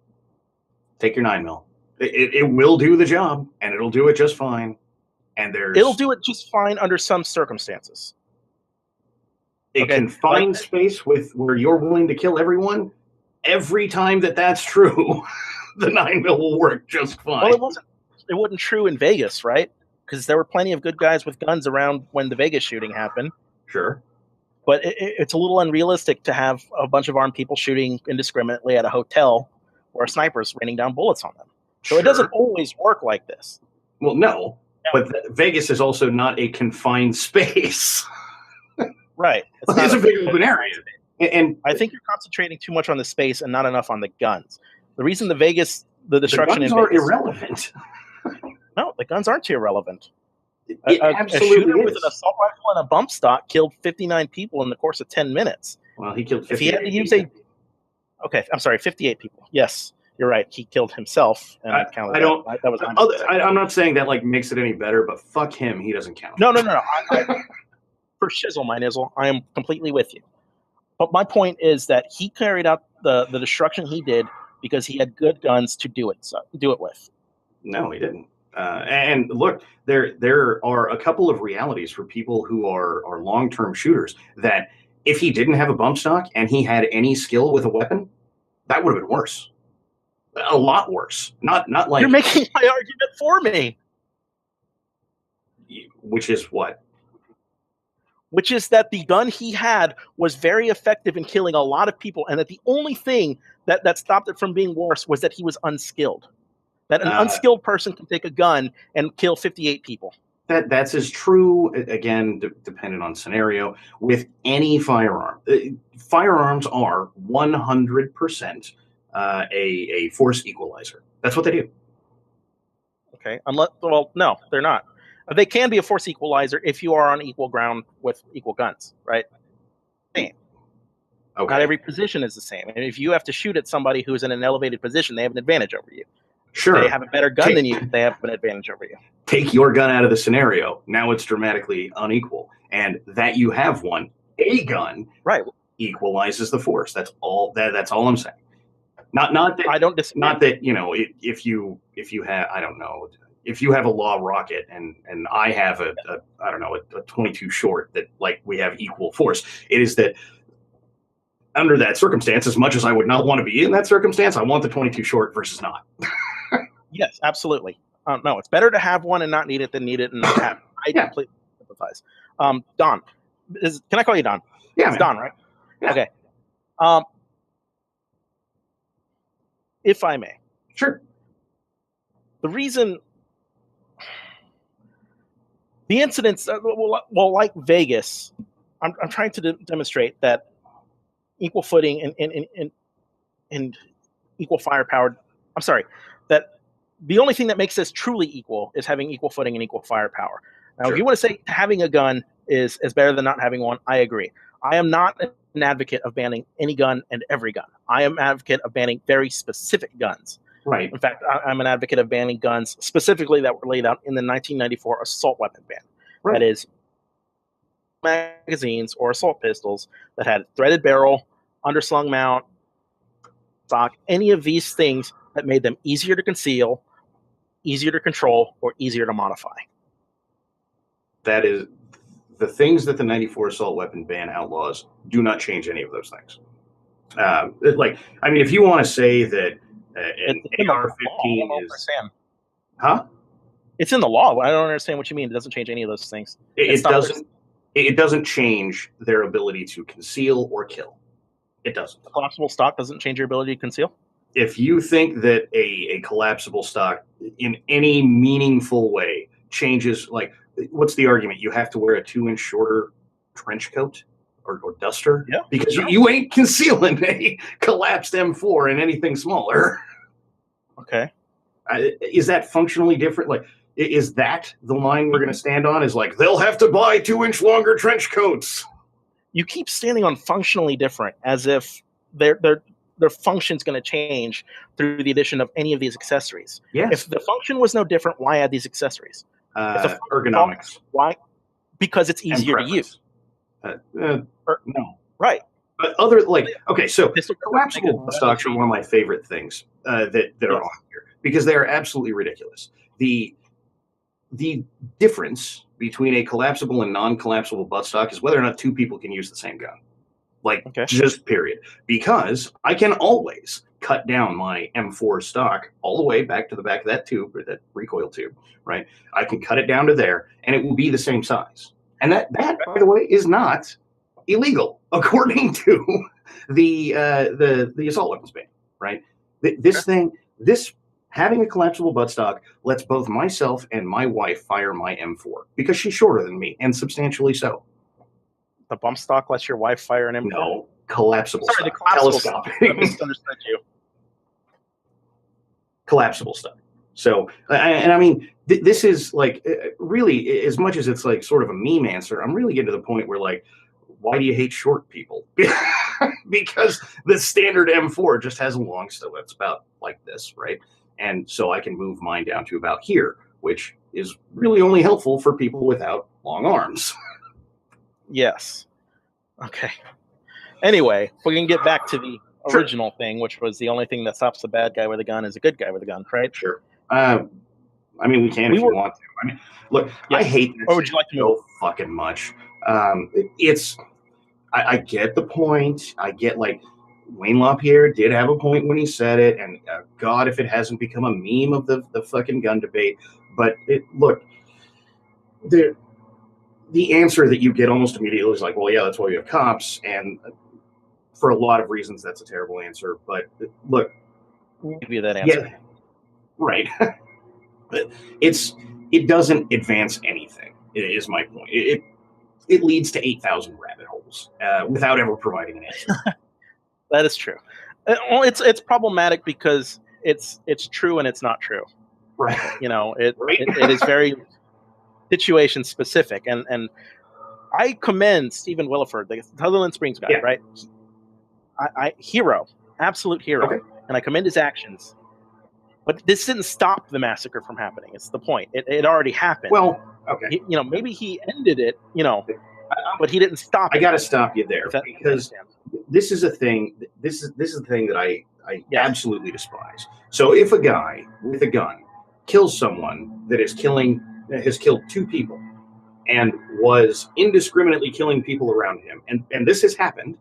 take your 9mm. It will do the job, and it'll do it just fine. And it'll do it just fine under some circumstances. A confined space where you're willing to kill everyone, every time that's true, the 9mm will work just fine. Well, it wasn't true in Vegas, right? Because there were plenty of good guys with guns around when the Vegas shooting happened. Sure. But it's a little unrealistic to have a bunch of armed people shooting indiscriminately at a hotel where a sniper's raining down bullets on them. So it doesn't Sure. always work like this. Well, no, Yeah. but Vegas is also not a confined space. Right. It's not It's a a big open area. And I think you're concentrating too much on the space and not enough on the guns. The reason the the destruction guns in are Vegas, irrelevant. no, the guns aren't too irrelevant. It A shooter absolutely with an is. assault rifle and a bump stock killed 59 people in the course of 10 minutes. Well, he killed If he had 58 to use people. okay, I'm sorry, 58 people. Yes, you're right. He killed himself, and I counted I that. don't. That was my mistake. I'm not saying that like makes it any better, but fuck him. He doesn't count. No. For shizzle, my nizzle, I am completely with you. But my point is that he carried out the destruction he did because he had good guns to do it with. No, he didn't. And look, there are a couple of realities for people who are long term shooters that if he didn't have a bump stock and he had any skill with a weapon, that would have been worse. A lot worse. Not like You're making my argument for me, which is what? which is that the gun he had was very effective in killing a lot of people, and that the only thing that stopped it from being worse was that he was unskilled. That an unskilled person can take a gun and kill 58 people. That's as true, again, dependent on scenario, with any firearm. Firearms are 100% a force equalizer. That's what they do. Okay, well, no, they're not. They can be a force equalizer if you are on equal ground with equal guns, right? Same. Okay. Not every position is the same. And if you have to shoot at somebody who's in an elevated position, they have an advantage over you. Sure. If they have a better gun than you, they have an advantage over you. Take your gun out of the scenario. Now it's dramatically unequal. And that you have a gun, right, equalizes the force. That's all. That's all I'm saying. Not that I don't disagree. Not that if you have, I don't know, if you have a law rocket and I have a 22 short, that like we have equal force. It is that under that circumstance, as much as I would not want to be in that circumstance, I want the 22 short versus not. Yes, absolutely. No, it's better to have one and not need it than need it and not have it. I completely sympathize. Don, can I call you Don? Yeah, it's Don, right? Yeah. Okay. If I may. Sure. The reason the incidents, well, like Vegas, I'm trying to demonstrate that equal footing and equal firepower. I'm sorry, that the only thing that makes this truly equal is having equal footing and equal firepower. Now, Sure. If you want to say having a gun is better than not having one, I agree. I am not an advocate of banning any gun and every gun. I am an advocate of banning very specific guns. Right. In fact, I'm an advocate of banning guns specifically that were laid out in the 1994 assault weapon ban. Right. That is, magazines or assault pistols that had threaded barrel, underslung mount, stock, any of these things that made them easier to conceal, easier to control, or easier to modify. That is the things that the 94 assault weapon ban outlaws do not change any of those things. If you want to say that an AR-15 is... Huh? It's in the law. I don't understand what you mean. It doesn't change any of those things. It doesn't change their ability to conceal or kill. It doesn't. A collapsible stock doesn't change your ability to conceal? If you think that a collapsible stock in any meaningful way changes, like, what's the argument? You have to wear a 2-inch shorter trench coat or duster? Yeah. Because you ain't concealing a collapsed M4 in anything smaller. Okay. Is that functionally different? Like, is that the line we're going to stand on? Is like, they'll have to buy 2-inch longer trench coats. You keep standing on functionally different as if their function's going to change through the addition of any of these accessories. Yes. If the function was no different, why add these accessories? Ergonomics. Why? Because it's easier to use. No. Right. But so collapsible stocks are one of my favorite things that are on here because they are absolutely ridiculous. The difference between a collapsible and non-collapsible buttstock is whether or not two people can use the same gun. Just period. Because I can always cut down my M4 stock all the way back to the back of that tube, or that recoil tube, right? I can cut it down to there, and it will be the same size. And that by the way, is not illegal according to the assault weapons ban, right? This Having a collapsible buttstock lets both myself and my wife fire my M4 because she's shorter than me and substantially so. The bump stock lets your wife fire an M4? No, collapsible Sorry, stock. the collapsible stock. I Telescoping. misunderstood you. Collapsible stuff. So, and I mean, this is like really, as much as it's like sort of a meme answer, I'm really getting to the point where like, why do you hate short people? Because the standard M4 just has a long still. It's about like this, right? And so I can move mine down to about here, which is really only helpful for people without long arms. Yes. Okay. Anyway, we can get back to the original thing, which was the only thing that stops the bad guy with a gun is a good guy with a gun, right? Sure. I mean, we can if you want to. I mean, look, yes. I hate this or would you like to so fucking much. I get the point. I get like Wayne LaPierre did have a point when he said it, and God, if it hasn't become a meme of the fucking gun debate. But look, the answer that you get almost immediately is like, well, yeah, that's why we have cops, and for a lot of reasons, that's a terrible answer. But look, I'll give you that answer. Yeah, right. It doesn't advance anything. Is my point. It leads to 8,000 rabbit holes without ever providing an answer. That is true. Well, it's problematic because it's true and it's not true. Right. You know, it is very situation specific, and I commend Stephen Williford, the Sutherland Springs guy, right? Hero, absolute hero, okay. And I commend his actions. But this didn't stop the massacre from happening. It's the point. It already happened. Well, okay. Maybe he ended it, but he didn't stop it. I got to stop you there because this is a thing. This is the thing that I absolutely despise. So if a guy with a gun kills someone that has killed two people and was indiscriminately killing people around him, and this has happened,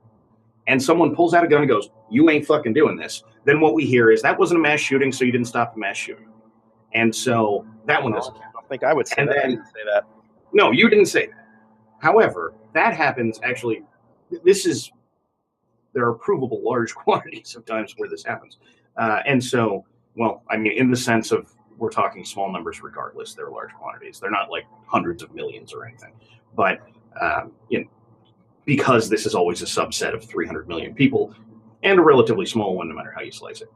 and someone pulls out a gun and goes, "You ain't fucking doing this," then what we hear is that wasn't a mass shooting, so you didn't stop the mass shooting. And so that one doesn't count. I don't think I would say that. I didn't say that. No, you didn't say that. However, that happens actually. There are provable large quantities of times where this happens. And so, well, I mean, in the sense of we're talking small numbers regardless, they're large quantities. They're not like hundreds of millions or anything. But, because this is always a subset of 300 million people, and a relatively small one, no matter how you slice it,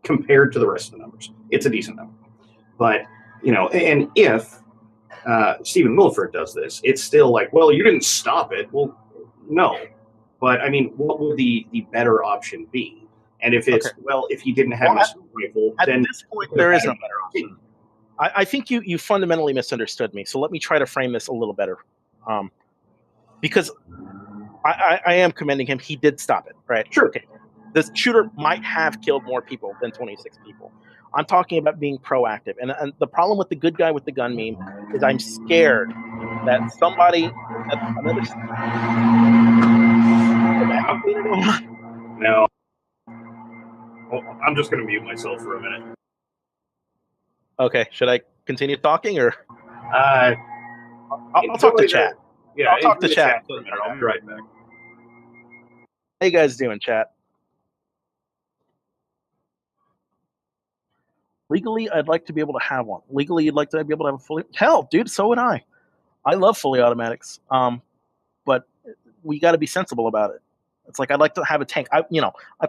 compared to the rest of the numbers. It's a decent number. But, and if Stephen Williford does this, it's still like, well, you didn't stop it. Well, no. But, I mean, what would the better option be? And if it's, well, if you didn't have a rifle, then... At this point, there is no better option. I think you fundamentally misunderstood me, so let me try to frame this a little better. Because I am commending him. He did stop it, right? Sure. Okay. The shooter might have killed more people than 26 people. I'm talking about being proactive. And the problem with the good guy with the gun meme is I'm scared that somebody... No. Well, I'm just going to mute myself for a minute. Okay. Should I continue talking, or... I'll talk to chat. Yeah, I'll talk to chat. I'll be right back. How you guys doing, chat? Legally, I'd like to be able to have one. Legally, you'd like to be able to have a fully... Hell, dude, so would I. I love fully automatics. But we got to be sensible about it. It's like I'd like to have a tank. I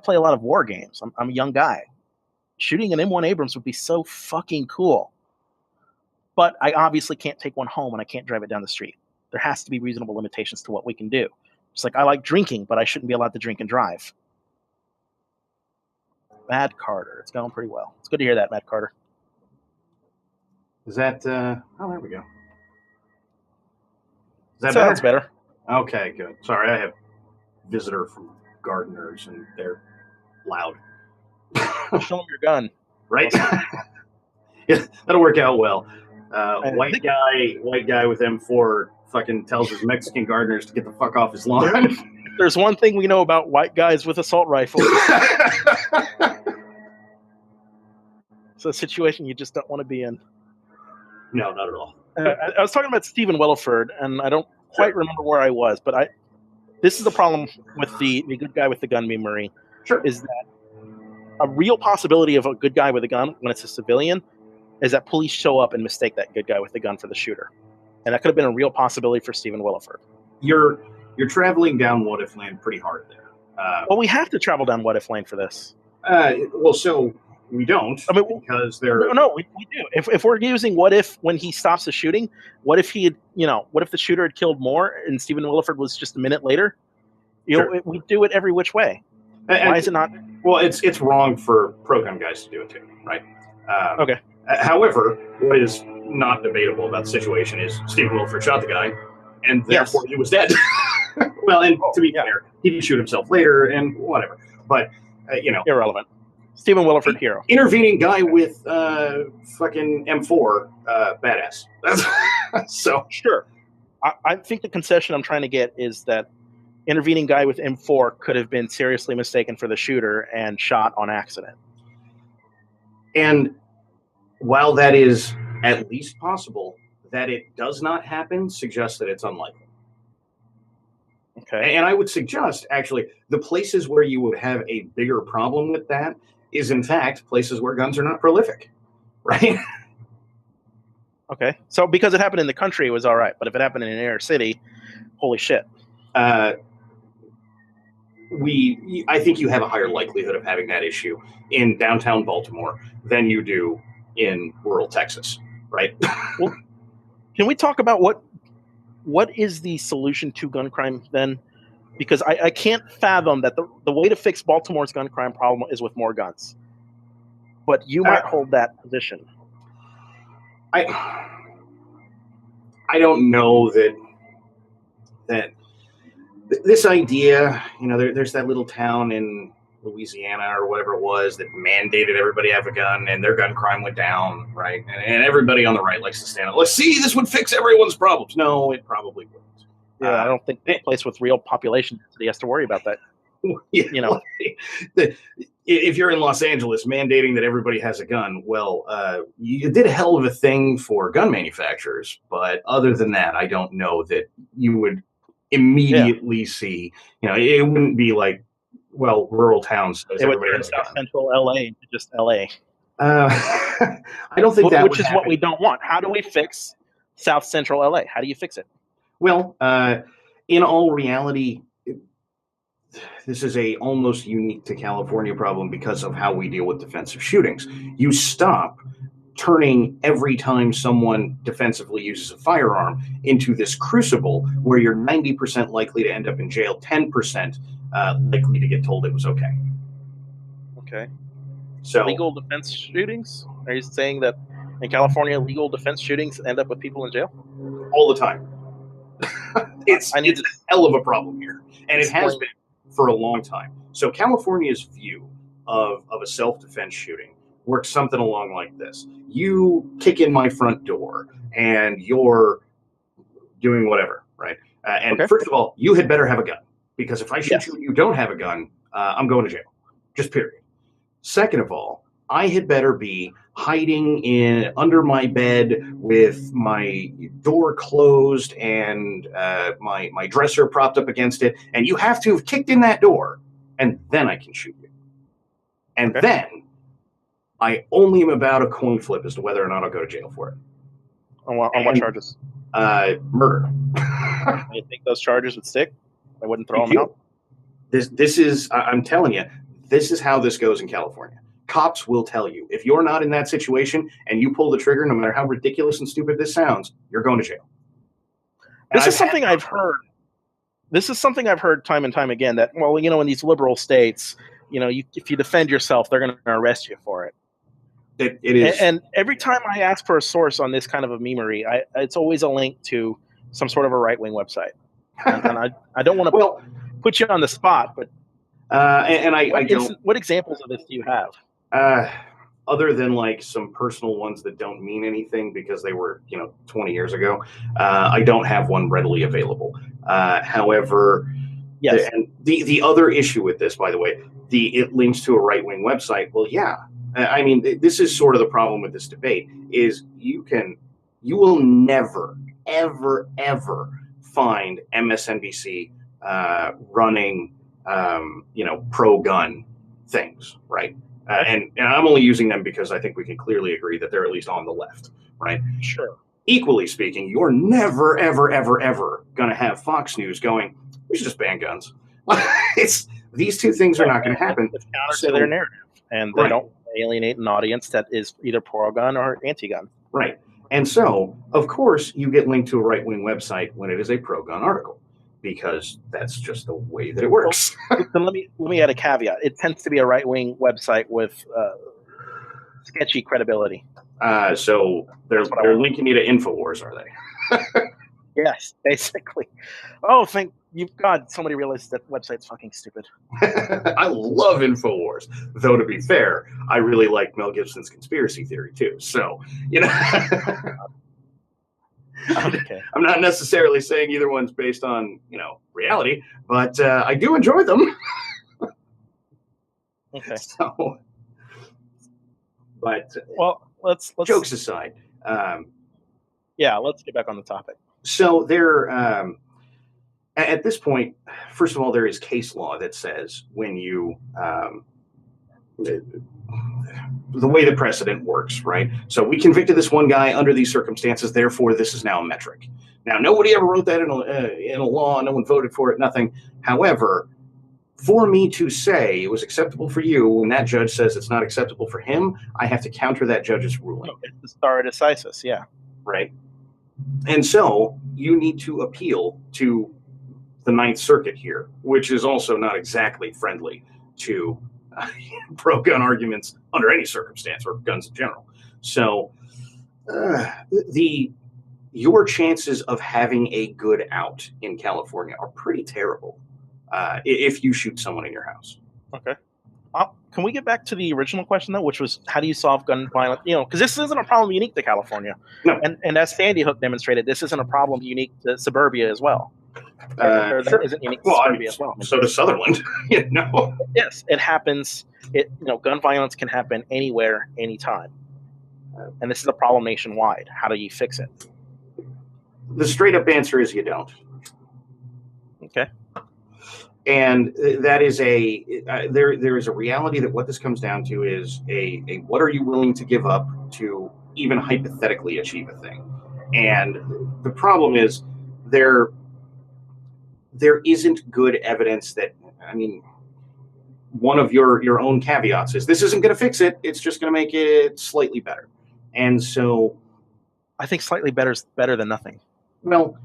play a lot of war games. I'm a young guy. Shooting an M1 Abrams would be so fucking cool. But I obviously can't take one home and I can't drive it down the street. There has to be reasonable limitations to what we can do. It's like I like drinking, but I shouldn't be allowed to drink and drive. Matt Carter. It's going pretty well. It's good to hear that, Matt Carter. Is that... oh, there we go. Is that Sounds better? Okay, good. Sorry, I have visitor from gardeners, and they're loud. Show them your gun. Right? Yeah, that'll work out well. White guy with M4 fucking tells his Mexican gardeners to get the fuck off his lawn. There's one thing we know about white guys with assault rifles. It's a situation you just don't want to be in. No, not at all. I was talking about Stephen Williford, and I don't quite remember where I was, but this is the problem with the good guy with the gun meme, Marie. Sure. Is that a real possibility of a good guy with a gun when it's a civilian is that police show up and mistake that good guy with the gun for the shooter. And that could have been a real possibility for Stephen Williford. You're traveling down what if land pretty hard there. Well, we have to travel down what if lane for this. Well, so we don't. I mean, because they're no, we do. If we're using what if when he stops the shooting, what if he had, what if the shooter had killed more and Stephen Williford was just a minute later? Sure. We do it every which way. Why is it not? Well, it's wrong for pro-gun guys to do it too, right? Okay. However, what is not debatable about the situation is Stephen Williford shot the guy, and therefore he was dead. Well, and to be fair, he did shoot himself later, and whatever. But irrelevant. Stephen Williford, hero. Intervening guy with fucking M4, badass. So sure. I think the concession I'm trying to get is that intervening guy with M4 could have been seriously mistaken for the shooter and shot on accident. And while that is at least possible, that it does not happen suggests that it's unlikely. Okay. And I would suggest, actually, the places where you would have a bigger problem with that is, in fact, places where guns are not prolific, right? Okay. So because it happened in the country, it was all right. But if it happened in an inner city, holy shit. I think you have a higher likelihood of having that issue in downtown Baltimore than you do in rural Texas, right? Well, can we talk about what is the solution to gun crime then? Because I can't fathom that the way to fix Baltimore's gun crime problem is with more guns. But you might hold that position. I don't know that this idea, there's that little town in Louisiana or whatever it was that mandated everybody have a gun, and their gun crime went down, right? And everybody on the right likes to stand up. Let's see, this would fix everyone's problems. No, it probably wouldn't. Yeah, I don't think a place with real population density has to worry about that. If you're in Los Angeles mandating that everybody has a gun, well, you did a hell of a thing for gun manufacturers. But other than that, I don't know that you would immediately see, it wouldn't be like, well, rural towns. It would turn South Central LA into just LA. I don't think that which is what we don't want. How do we fix South Central LA? How do you fix it? Well, in all reality, this is a almost unique to California problem because of how we deal with defensive shootings. You stop turning every time someone defensively uses a firearm into this crucible where you're 90% likely to end up in jail, 10% likely to get told it was okay. Okay. So legal defense shootings? Are you saying that in California, legal defense shootings end up with people in jail? All the time. It's a hell of a problem here. And it has been for a long time. So California's view of a self-defense shooting works something along like this. You kick in my front door and you're doing whatever, right? First of all, you had better have a gun, because if I shoot you and you don't have a gun, I'm going to jail. Just period. Second of all, I had better be hiding under my bed with my door closed and my dresser propped up against it, and you have to have kicked in that door, and then I can shoot you. And then I only am about a coin flip as to whether or not I'll go to jail for it. On what charges? Murder. You think those charges would stick? I wouldn't throw them out? This is, I'm telling you, this is how this goes in California. Cops will tell you, if you're not in that situation and you pull the trigger, no matter how ridiculous and stupid this sounds, you're going to jail. This is something I've heard. This is something I've heard time and time again, that, well, in these liberal states, if you defend yourself, they're going to arrest you for it. It is. And every time I ask for a source on this kind of a memery, it's always a link to some sort of a right-wing website. And I don't want to put you on the spot, but what examples of this do you have? Other than like some personal ones that don't mean anything because they were 20 years ago, I don't have one readily available. However, yes. The other issue with this, by the way, it links to a right-wing website. Well, yeah. I mean, this is sort of the problem with this debate, is you will never, ever, ever find MSNBC running, pro-gun things, right? And I'm only using them because I think we can clearly agree that they're at least on the left, right? Sure. Equally speaking, you're never, ever, ever, ever going to have Fox News going, we should just ban guns. These two things are not going to happen. It's counter to their narrative, and they don't alienate an audience that is either pro-gun or anti-gun. Right. And so, of course, you get linked to a right-wing website when it is a pro-gun article, because that's just the way that it works. So let me add a caveat. It tends to be a right-wing website with sketchy credibility. So they're linking you to InfoWars, are they? Yes, basically. Oh, thank you, God! Somebody realized that website's fucking stupid. I love InfoWars, though. To be fair, I really like Mel Gibson's conspiracy theory too. So Okay. I'm not necessarily saying either one's based on reality, but I do enjoy them. Okay. So, but let's jokes aside. Yeah, let's get back on the topic. So there, at this point, first of all, there is case law that says when you, the way the precedent works, right? So we convicted this one guy under these circumstances, therefore this is now a metric. Now, nobody ever wrote that in a law. No one voted for it, nothing. However, for me to say it was acceptable for you when that judge says it's not acceptable for him, I have to counter that judge's ruling. It's the stare decisis, yeah. Right. And so you need to appeal to the Ninth Circuit here, which is also not exactly friendly to pro-gun arguments under any circumstance, or guns in general. So your chances of having a good out in California are pretty terrible if you shoot someone in your house. Okay. Can we get back to the original question, though, which was how do you solve gun violence? Because this isn't a problem unique to California. No. And as Sandy Hook demonstrated, this isn't a problem unique to suburbia as well. Sure. Isn't unique to suburbia as well. So does Sutherland. Yes, it happens. Gun violence can happen anywhere, anytime. And this is a problem nationwide. How do you fix it? The straight up answer is you don't. Okay. And that is there is a reality that what this comes down to is a what are you willing to give up to even hypothetically achieve a thing? And the problem is there isn't good evidence that, one of your own caveats is this isn't going to fix it. It's just going to make it slightly better. And so I think slightly better is better than nothing. Well,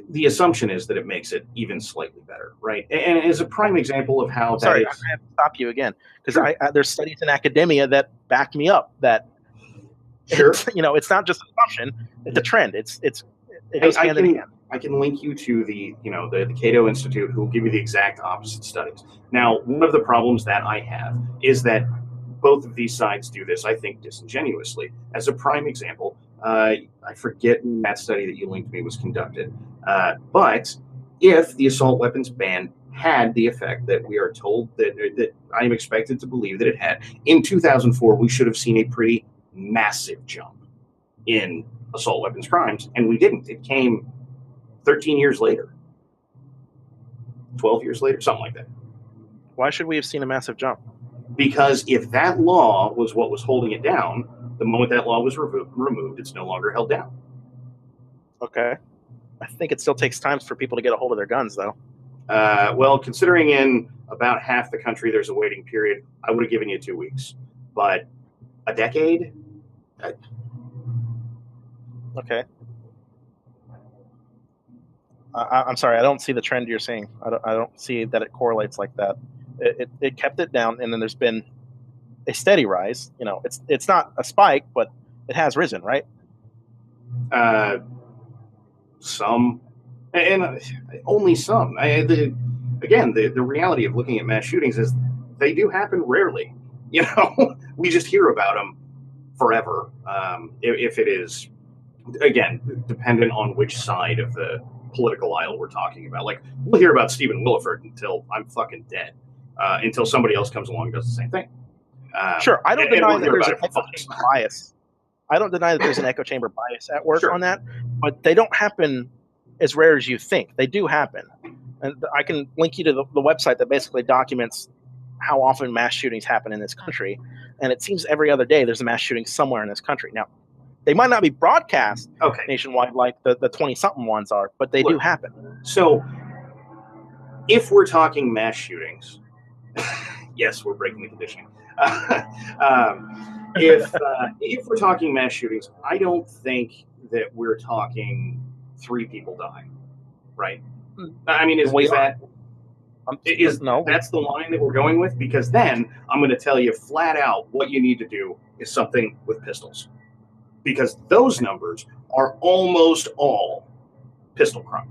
the assumption is that it makes it even slightly better, right? And as a prime example of how I have to stop you again, because sure. There's studies in academia that back me up that sure. It's not just an assumption; it's a trend. It goes hand in hand. I can link you to the Cato Institute, who will give you the exact opposite studies. Now, one of the problems that I have is that both of these sides do this, I think, disingenuously. As a prime example, I forget when that study that you linked me was conducted. But if the assault weapons ban had the effect that we are told that I am expected to believe that it had, in 2004, we should have seen a pretty massive jump in assault weapons crimes, and we didn't. It came 13 years later, 12 years later, something like that. Why should we have seen a massive jump? Because if that law was what was holding it down, the moment that law was removed, it's no longer held down. Okay. I think it still takes time for people to get a hold of their guns, though. Well, considering in about half the country there's a waiting period, I would have given you 2 weeks. But a decade? Okay. I'm sorry, I don't see the trend you're seeing. I don't see that it correlates like that. It kept it down, and then there's been a steady rise. It's not a spike, but it has risen, right? Some, and only some. The reality of looking at mass shootings is they do happen rarely. We just hear about them forever. If it is, again, dependent on which side of the political aisle we're talking about. Like, we'll hear about Stephen Williford until I'm fucking dead, until somebody else comes along and does the same thing. Sure, I don't deny that there's an echo chamber bias. I don't deny that there's an echo chamber bias at work on that, but they don't happen as rare as you think. They do happen. And I can link you to the website that basically documents how often mass shootings happen in this country, and it seems every other day there's a mass shooting somewhere in this country. Now, they might not be broadcast nationwide like the 20-something ones are, but they do happen. So, if we're talking mass shootings, yes, we're breaking the conditioning. If we're talking mass shootings, I don't think that we're talking 3 people dying, right? I mean, is that that's the line that we're going with? Because then I'm going to tell you flat out what you need to do is something with pistols, because those numbers are almost all pistol crime.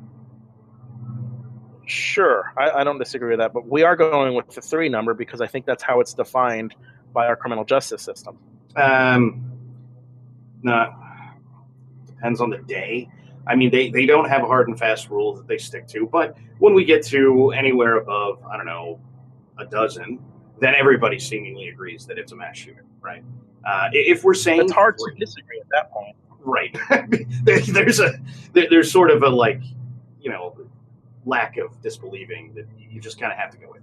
Sure, I don't disagree with that, but we are going with the 3 number because I think that's how it's defined by our criminal justice system. No, depends on the day. I mean, they don't have a hard and fast rule that they stick to, but when we get to anywhere above, I don't know, a dozen, then everybody seemingly agrees that it's a mass shooting, right? If we're saying it's hard to disagree at that point, right? there's sort of a lack of disbelieving that you just kind of have to go with.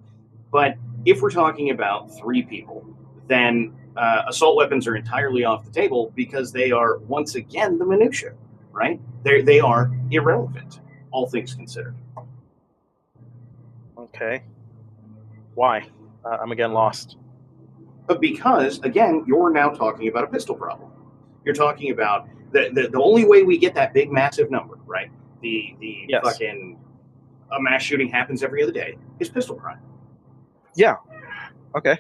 But if we're talking about 3 people, then assault weapons are entirely off the table because they are once again the minutia, right? They are irrelevant, all things considered. Okay. Why? I'm again lost. Because again, you're now talking about a pistol problem. You're talking about the only way we get that big massive number, right? Yes. Fucking a mass shooting happens every other day is pistol crime. Yeah. Okay.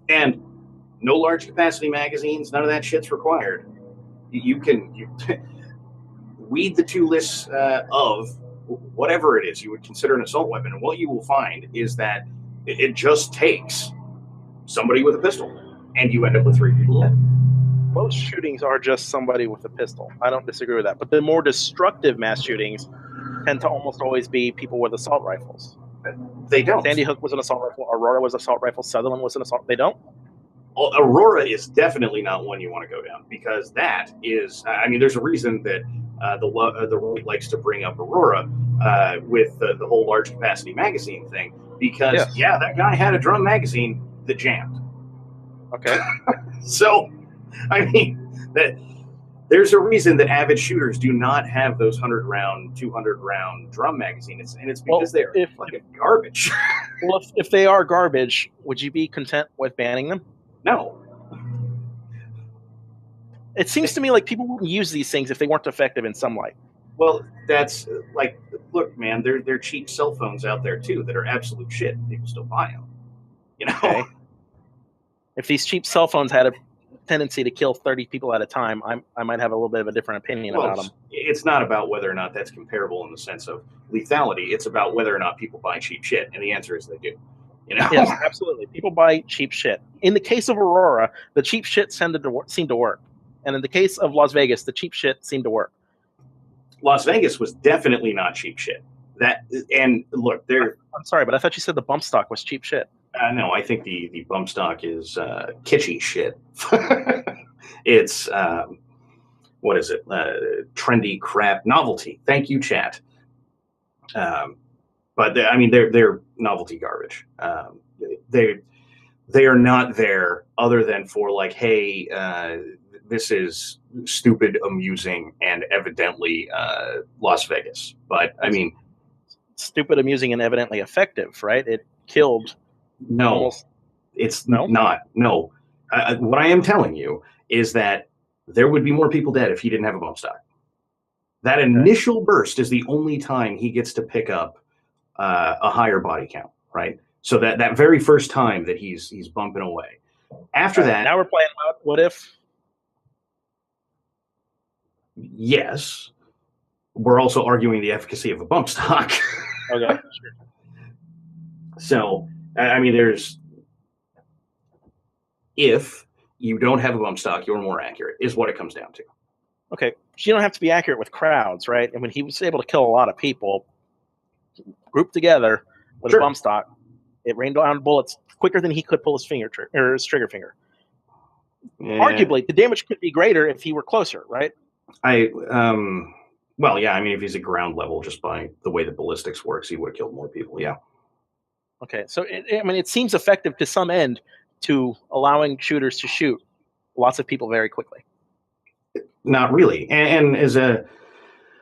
And no large capacity magazines, none of that shit's required. You weed the 2 lists of whatever it is you would consider an assault weapon, and what you will find is that it just takes somebody with a pistol, and you end up with 3 people dead. Most shootings are just somebody with a pistol. I don't disagree with that. But the more destructive mass shootings tend to almost always be people with assault rifles. They don't. Sandy Hook was an assault rifle. Aurora was an assault rifle. Sutherland was an assault. They don't? Aurora is definitely not one you want to go down, because that is, I mean, there's a reason that the right likes to bring up Aurora with the whole large capacity magazine thing, because that guy had a drum magazine that jammed. Okay. So, I mean, there's a reason that avid shooters do not have those 100-round, 200-round drum magazines, and it's because they're fucking garbage. Well, if they are garbage, would you be content with banning them? No. It seems to me like people wouldn't use these things if they weren't effective in some light. Well, that's like, look, man, there are cheap cell phones out there too that are absolute shit. People still buy them. You know. Okay. If these cheap cell phones had a tendency to kill 30 people at a time, I might have a little bit of a different opinion about them. It's not about whether or not that's comparable in the sense of lethality. It's about whether or not people buy cheap shit, and the answer is they do. You know? Yes, absolutely. People buy cheap shit. In the case of Aurora, the cheap shit seemed to work. And in the case of Las Vegas, the cheap shit seemed to work. Las Vegas was definitely not cheap shit. And look, I'm sorry, but I thought you said the bump stock was cheap shit. No, I think the bump stock is kitschy shit. It's what is it? Trendy crap, novelty. Thank you, chat. But I mean, they're novelty garbage. They are not there other than for like, hey, this is stupid, amusing, and evidently Las Vegas. But I mean, stupid, amusing, and evidently effective, right? It killed. No, it's not. No, what I am telling you is that there would be more people dead if he didn't have a bump stock. That initial burst is the only time he gets to pick up a higher body count, right? So that very first time that he's bumping away. After that, now we're playing out what if. Yes, we're also arguing the efficacy of a bump stock. Okay, sure. So, I mean, if you don't have a bump stock, you're more accurate, is what it comes down to. Okay, so you don't have to be accurate with crowds, right? And when he was able to kill a lot of people, grouped together with a bump stock, it rained down bullets quicker than he could pull his trigger finger. Yeah. Arguably, the damage could be greater if he were closer, right? Well, yeah, I mean, if he's at ground level, just by the way the ballistics works, he would have killed more people, yeah. Okay, so I mean, it seems effective to some end to allowing shooters to shoot lots of people very quickly. Not really. And as a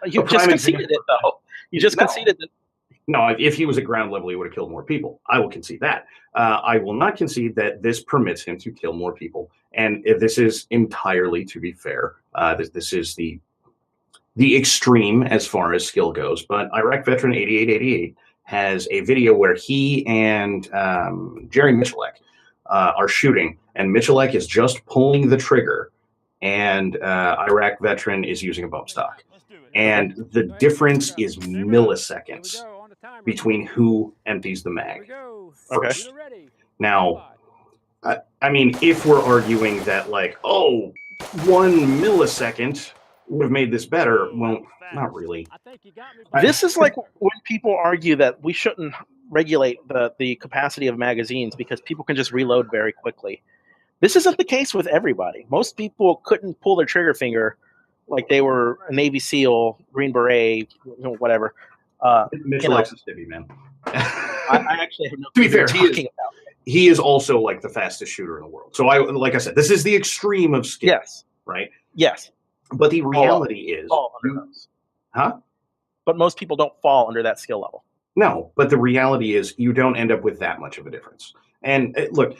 You just prime conceded example, it, though. You just no, conceded that. no, if he was at ground level, he would have killed more people. I will concede that. I will not concede that this permits him to kill more people. And if this is entirely, to be fair, this is the extreme as far as skill goes. But Iraq veteran 8888 has a video where he and Jerry Michalek are shooting, and Michalek is just pulling the trigger, and Iraq veteran is using a bump stock. And the difference is milliseconds between who empties the mag first. Okay. Now, I mean, if we're arguing that, like, oh, 1 millisecond would have made this better, well, not really. This is like when people argue that we shouldn't regulate the capacity of magazines because people can just reload very quickly. This isn't the case with everybody. Most people couldn't pull their trigger finger like they were a Navy SEAL, Green Beret, whatever. Mitchell is Stibby, man. I actually have no to be fair, he is also like the fastest shooter in the world. So like I said, this is the extreme of skill. Yes. Right? Yes. But the reality is, huh? But most people don't fall under that skill level. No, but the reality is you don't end up with that much of a difference. And look,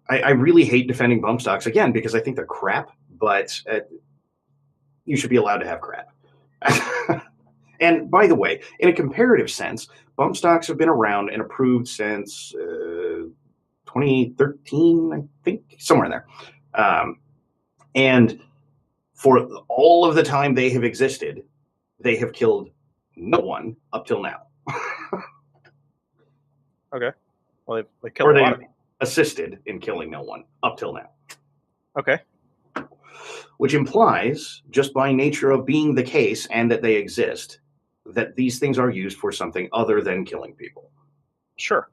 I really hate defending bump stocks again because I think they're crap, but you should be allowed to have crap. And by the way, in a comparative sense, bump stocks have been around and approved since 2013, I think, somewhere in there. And for all of the time they have existed, they have killed no one up till now. Okay. Well, they killed a lot of people. Assisted in killing no one up till now. Okay. Which implies, just by nature of being the case and that they exist, that these things are used for something other than killing people. Sure.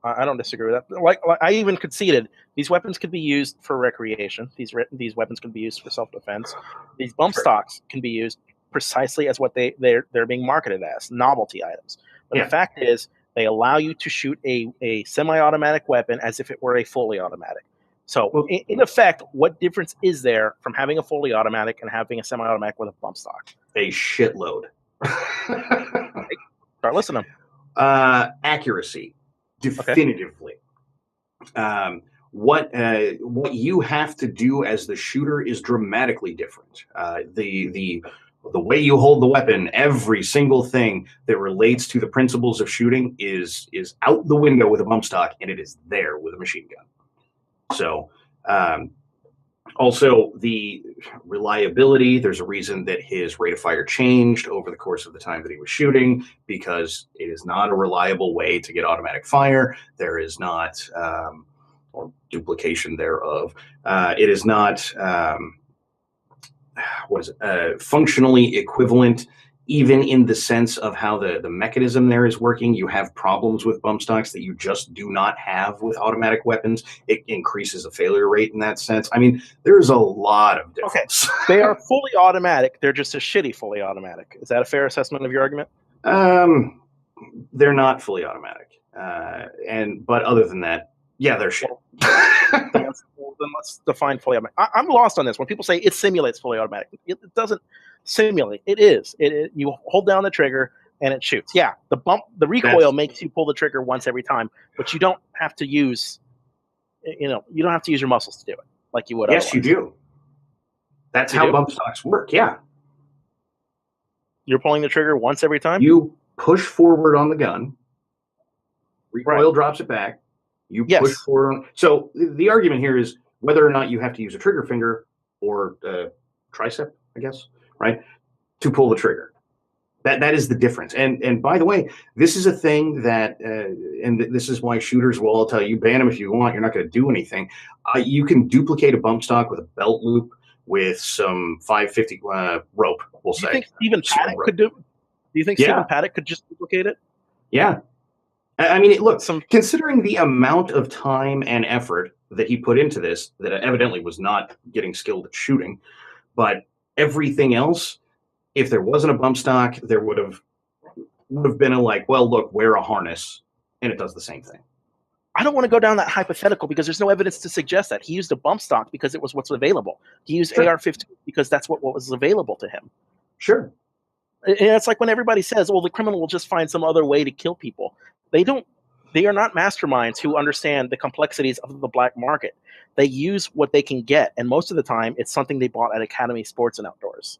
I don't disagree with that. Like I even conceded these weapons could be used for recreation. These weapons can be used for self-defense. These bump stocks can be used precisely as what they're being marketed as, novelty items. But the fact is, they allow you to shoot a semi-automatic weapon as if it were a fully automatic. So, in effect, what difference is there from having a fully automatic and having a semi-automatic with a bump stock? A shitload. Start listening. Accuracy, definitively. Okay. What you have to do as the shooter is dramatically different. The way you hold the weapon, every single thing that relates to the principles of shooting is out the window with a bump stock, and it is there with a machine gun. So, also the reliability, there's a reason that his rate of fire changed over the course of the time that he was shooting, because it is not a reliable way to get automatic fire. There is not, or duplication thereof, it is not, functionally equivalent, even in the sense of how the mechanism there is working. You have problems with bump stocks that you just do not have with automatic weapons. It increases the failure rate in that sense. I mean, there's a lot of difference. Okay. They are fully automatic. They're just a shitty fully automatic. Is that a fair assessment of your argument? They're not fully automatic. But other than that, yeah, they're shit. Then let's define fully automatic. I'm lost on this. When people say it simulates fully automatic, it doesn't simulate. It is. You hold down the trigger and it shoots. Yeah, the recoil makes you pull the trigger once every time, but you don't have to use, you don't have to use your muscles to do it like you would. Yes, otherwise. You do. That's how bump stocks work. Yeah. You're pulling the trigger once every time? You push forward on the gun. Recoil drops it back. You push forward. So the argument here is whether or not you have to use a trigger finger or tricep, I guess, right, to pull the trigger. That is the difference. And by the way, this is a thing that, and this is why shooters will all tell you, ban them if you want. You're not going to do anything. You can duplicate a bump stock with a belt loop with some 550 rope. We'll say. Do you think Stephen Paddock could do? Do you think Stephen Paddock could just duplicate it? Yeah. I mean, look, considering the amount of time and effort that he put into this, that evidently was not getting skilled at shooting, but everything else, if there wasn't a bump stock, there would have been a well, look, wear a harness, and it does the same thing. I don't want to go down that hypothetical because there's no evidence to suggest that. He used a bump stock because it was what's available. He used Sure. AR-15 because that's what was available to him. Sure. And it's like when everybody says, well, the criminal will just find some other way to kill people. They don't. They are not masterminds who understand the complexities of the black market. They use what they can get, and most of the time, it's something they bought at Academy Sports and Outdoors.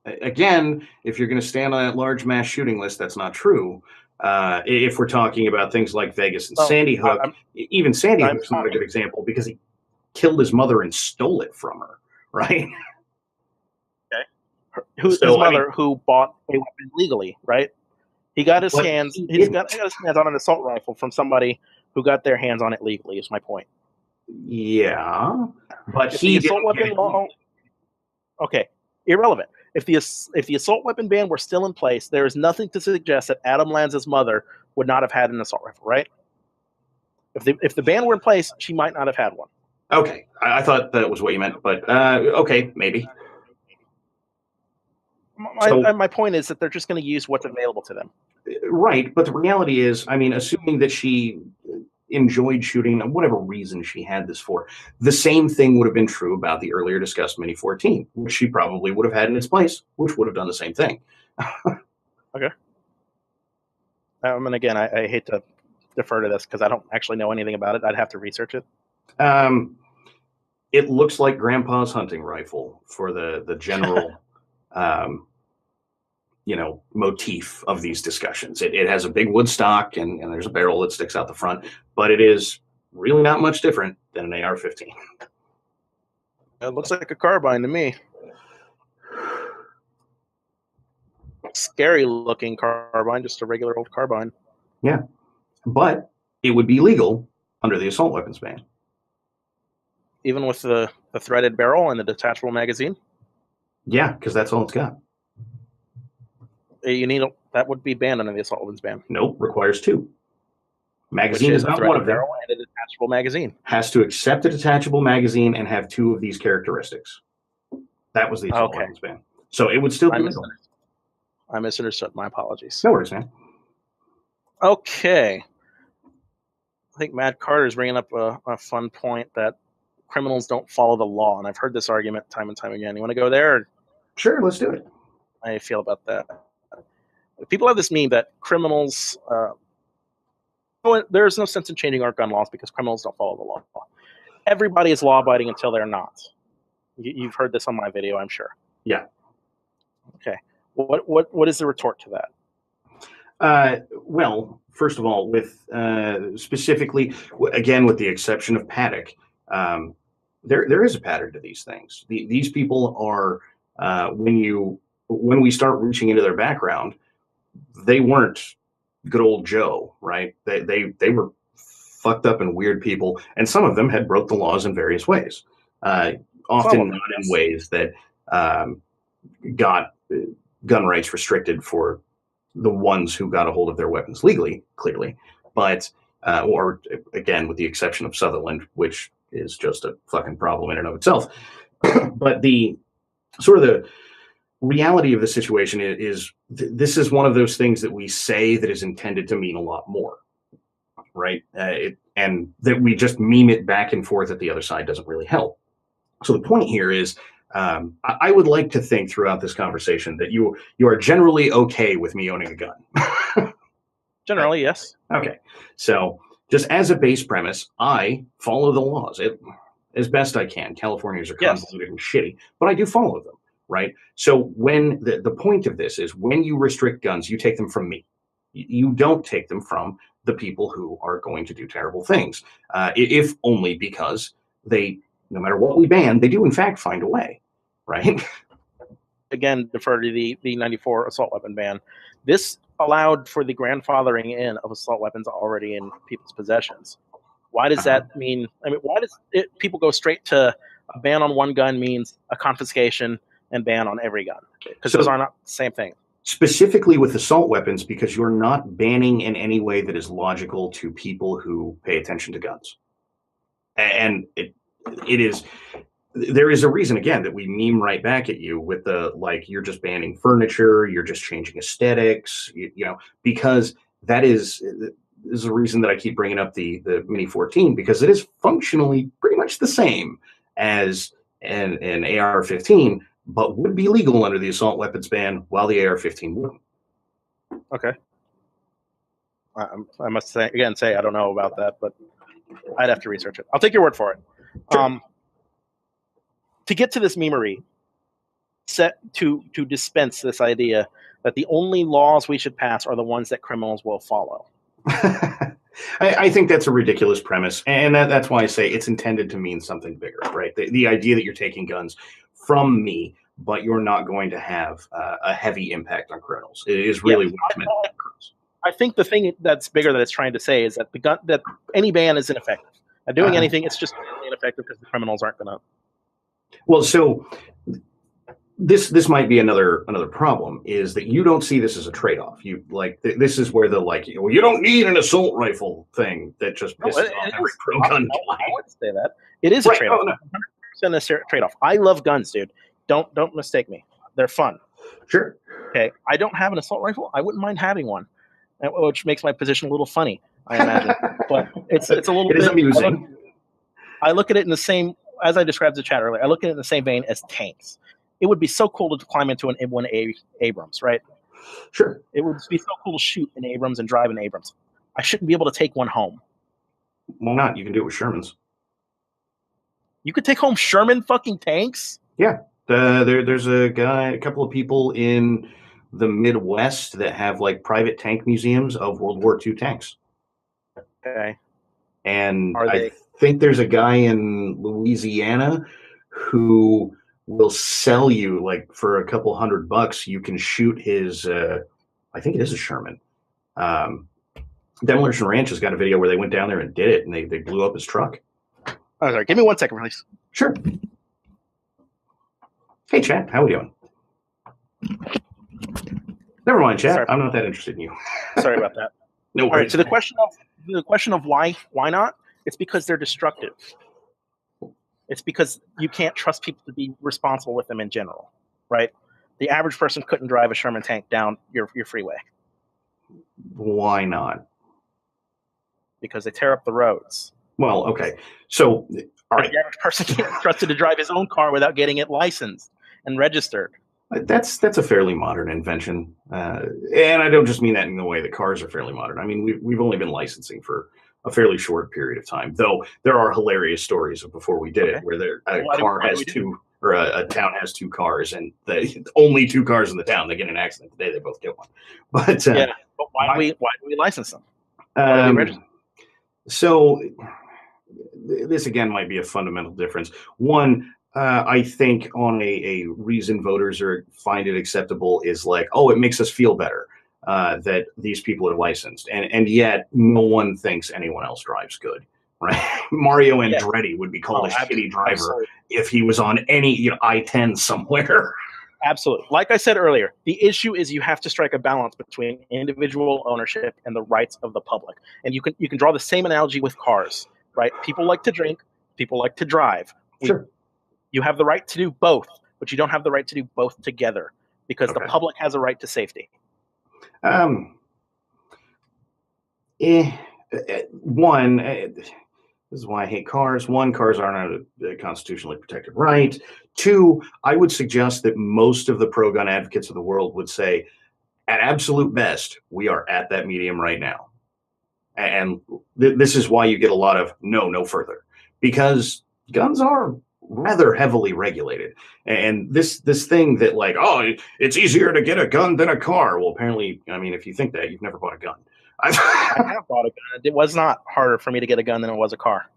Again, if you're going to stand on that large mass shooting list, that's not true. If we're talking about things like Vegas and Sandy Hook, even Sandy Hook's not a good example because he killed his mother and stole it from her, right? Okay. His mother, who bought a weapon legally, right? He got his hands. He got his hands on an assault rifle from somebody who got their hands on it legally. Is my point. Yeah, but he assault weapon law. Okay, irrelevant. If the assault weapon ban were still in place, there is nothing to suggest that Adam Lanza's mother would not have had an assault rifle, right? If the ban were in place, she might not have had one. Okay, I thought that was what you meant, but okay, maybe. My point is that they're just going to use what's available to them. Right, but the reality is, I mean, assuming that she enjoyed shooting, whatever reason she had this for, the same thing would have been true about the earlier discussed Mini 14, which she probably would have had in its place, which would have done the same thing. Okay. And again, I hate to defer to this because I don't actually know anything about it. I'd have to research it. It looks like Grandpa's hunting rifle for the general motif of these discussions. It has a big wood stock and there's a barrel that sticks out the front, but it is really not much different than an AR-15. It looks like a carbine to me. Scary looking carbine, just a regular old carbine. Yeah, but it would be legal under the assault weapons ban. Even with the threaded barrel and the detachable magazine? Yeah, because that's all it's got. That would be banned under the assault weapons ban. Nope, requires two. Magazine is not one of them. Barrel and a detachable magazine. Has to accept a detachable magazine and have two of these characteristics. That was the assault weapons ban. So it would still be legal. I misunderstood. My apologies. No worries, man. Okay. I think Matt Carter is bringing up a fun point that criminals don't follow the law, and I've heard this argument time and time again. You want to go there? Sure, let's do it. How do you feel about that? People have this meme that criminals, there's no sense in changing our gun laws because criminals don't follow the law. Everybody is law-abiding until they're not. You've heard this on my video, I'm sure. Yeah. Okay. What is the retort to that? Well, first of all, with specifically, again, with the exception of Paddock, there is a pattern to these things. These people are, when we start reaching into their background, they weren't good old Joe, right? They were fucked up and weird people, and some of them had broke the laws in various ways, often not in ways that got gun rights restricted for the ones who got a hold of their weapons legally, clearly, but or again, with the exception of Sutherland, which is just a fucking problem in and of itself. But the sort of the reality of the situation is this is one of those things that we say that is intended to mean a lot more, right? And that we just meme it back and forth at the other side doesn't really help. So the point here is, I would like to think throughout this conversation that you are generally okay with me owning a gun. Generally, yes. Okay. So just as a base premise, I follow the laws as best I can. Californians are convoluted and shitty, but I do follow them. Right. So when the point of this is when you restrict guns, you take them from me. You don't take them from the people who are going to do terrible things, if only because they, no matter what we ban, they do in fact find a way. Right. Again, defer to the 94 assault weapon ban. This allowed for the grandfathering in of assault weapons already in people's possessions. Why does that mean? I mean, why does people go straight to a ban on one gun means a confiscation and ban on every gun? Because those are not the same thing. Specifically with assault weapons, because you're not banning in any way that is logical to people who pay attention to guns. And there is a reason, again, that we meme right back at you with the, like, you're just banning furniture, you're just changing aesthetics, because that is, is a reason that I keep bringing up the Mini 14, because it is functionally pretty much the same as an AR-15, but would be legal under the assault weapons ban, while the AR-15 wouldn't. Okay. I must say I don't know about that, but I'd have to research it. I'll take your word for it. Sure. To get to this memery, set to dispense this idea that the only laws we should pass are the ones that criminals will follow. I think that's a ridiculous premise, and that's why I say it's intended to mean something bigger, right? The idea that you're taking guns from me, but you're not going to have a heavy impact on criminals. It is really what's meant for criminals. I think the thing that's bigger that it's trying to say is that that any ban is ineffective. At doing anything, it's just ineffective because the criminals aren't going to. Well, so this might be another problem, is that you don't see this as a trade-off. You this is where you don't need an assault rifle thing that just pisses off every pro gun guy. I wouldn't say that. It is a trade-off. 100% a trade-off. I love guns, dude. Don't mistake me. They're fun. Sure. Okay. I don't have an assault rifle. I wouldn't mind having one, which makes my position a little funny, I imagine. But it's a little bit amusing. I look at it in the same, as I described in the chat earlier, I look at it in the same vein as tanks. It would be so cool to climb into an M1 Abrams, right? Sure. It would be so cool to shoot an Abrams and drive an Abrams. I shouldn't be able to take one home. Why not? You can do it with Shermans. You could take home Sherman fucking tanks? Yeah. There's a couple of people in the Midwest that have private tank museums of World War II tanks. Okay. And I think there's a guy in Louisiana who will sell you for a couple $100. You can shoot his, I think it is a Sherman. Demolition Ranch has got a video where they went down there and did it, and they blew up his truck. Oh, sorry. Give me 1 second, please. Sure. Hey, chat. How we doing? Never mind, chat. Sorry. I'm not that interested in you. Sorry about that. No worries. All right, so the question of why not? It's because they're destructive. It's because you can't trust people to be responsible with them in general, right? The average person couldn't drive a Sherman tank down your freeway. Why not? Because they tear up the roads. Well, okay. So, all right. The average person can't be trusted to drive his own car without getting it licensed and registered. That's a fairly modern invention, and I don't just mean that in the way that cars are fairly modern. I mean we've only been licensing for a fairly short period of time, though there are hilarious stories of before we did it where a town has two cars, and the only two cars in the town, they get in an accident today, they both get one. But but why do we license them? So this again might be a fundamental difference. One, I think on a reason voters find it acceptable is it makes us feel better that these people are licensed, and yet no one thinks anyone else drives good, right? Mario Andretti would be called a shitty driver if he was on any I-10 somewhere. Absolutely. Like I said earlier, the issue is you have to strike a balance between individual ownership and the rights of the public. And you can draw the same analogy with cars, right? People like to drink, people like to drive. Sure. You have the right to do both, but you don't have the right to do both together because the public has a right to safety. One, this is why I hate cars. One, cars aren't a constitutionally protected right. Two, I would suggest that most of the pro-gun advocates of the world would say, at absolute best, we are at that medium right now. And this is why you get a lot of no further, because guns are rather heavily regulated. And this thing that it's easier to get a gun than a car. Well, apparently, I mean, if you think that, you've never bought a gun. I have bought a gun. It was not harder for me to get a gun than it was a car.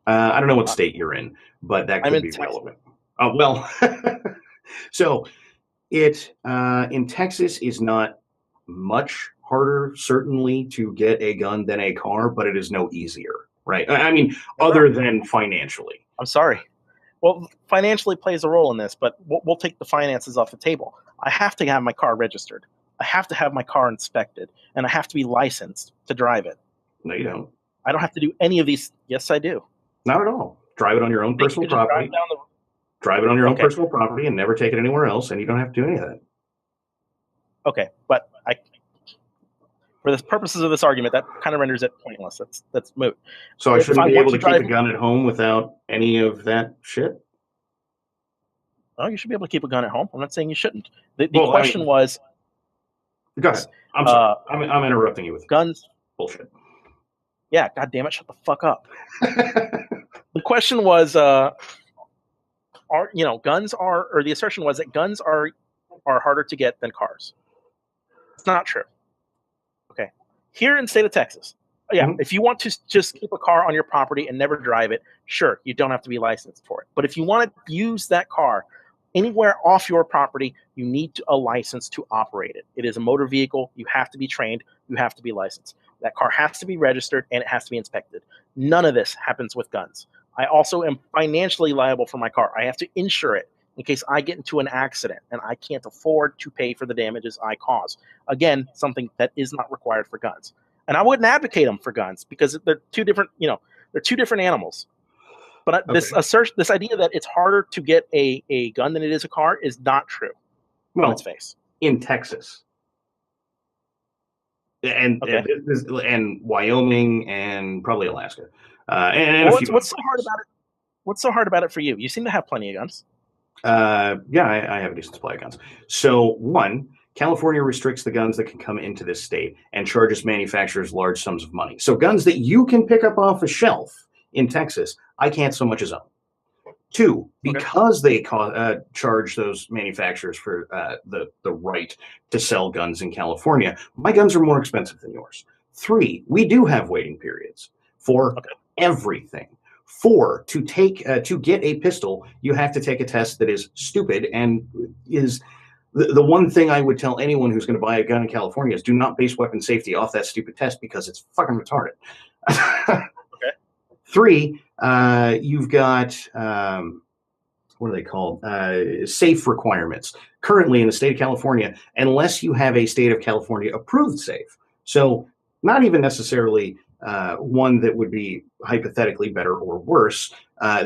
I don't know what state you're in, but that could be relevant. Oh, well, so it in Texas is not much harder, certainly, to get a gun than a car, but it is no easier, right? I mean, other than financially. I'm sorry. Well, financially plays a role in this, but we'll take the finances off the table. I have to have my car registered. I have to have my car inspected, and I have to be licensed to drive it. No, you don't. I don't have to do any of these. Yes, I do. Not at all. Drive it on your own personal property. Drive it on your own personal property and never take it anywhere else, and you don't have to do any of that. Okay, but For the purposes of this argument, that kind of renders it pointless. That's moot. So I If shouldn't I be want able to to keep a drive, gun at home without any of that shit? oh, you should be able to keep a gun at home. I'm not saying you shouldn't. The Well, I question mean, was, go ahead. I'm sorry. I'm interrupting you with guns. bullshit. Yeah, God damn it, shut the fuck up. The question was, guns are, or the assertion was that guns are harder to get than cars. It's not true. Okay, here in the state of Texas, yeah, if you want to just keep a car on your property and never drive it, sure, you don't have to be licensed for it. But if you want to use that car anywhere off your property, you need a license to operate it. It is a motor vehicle. You have to be trained. You have to be licensed. That car has to be registered and it has to be inspected. None of this happens with guns. I also am financially liable for my car. I have to insure it in case I get into an accident and I can't afford to pay for the damages I cause. Again, something that is not required for guns. And I wouldn't advocate them for guns because they're two different, they're two different animals. But this idea that it's harder to get a gun than it is a car is not true on its face. In Texas. And Wyoming and probably Alaska. What's so hard about it? What's so hard about it for you? You seem to have plenty of guns. Yeah, I have a decent supply of guns. So, one, California restricts the guns that can come into this state and charges manufacturers large sums of money. So, guns that you can pick up off a shelf in Texas, I can't so much as own. Two, because they charge those manufacturers for the right to sell guns in California, my guns are more expensive than yours. Three, we do have waiting periods for everything. Four, to get a pistol, you have to take a test that is stupid and is the one thing I would tell anyone who's going to buy a gun in California is do not base weapon safety off that stupid test because it's fucking retarded. Three, you've got what are they called? Safe requirements. Currently in the state of California, unless you have a state of California approved safe. So not even necessarily one that would be hypothetically better or worse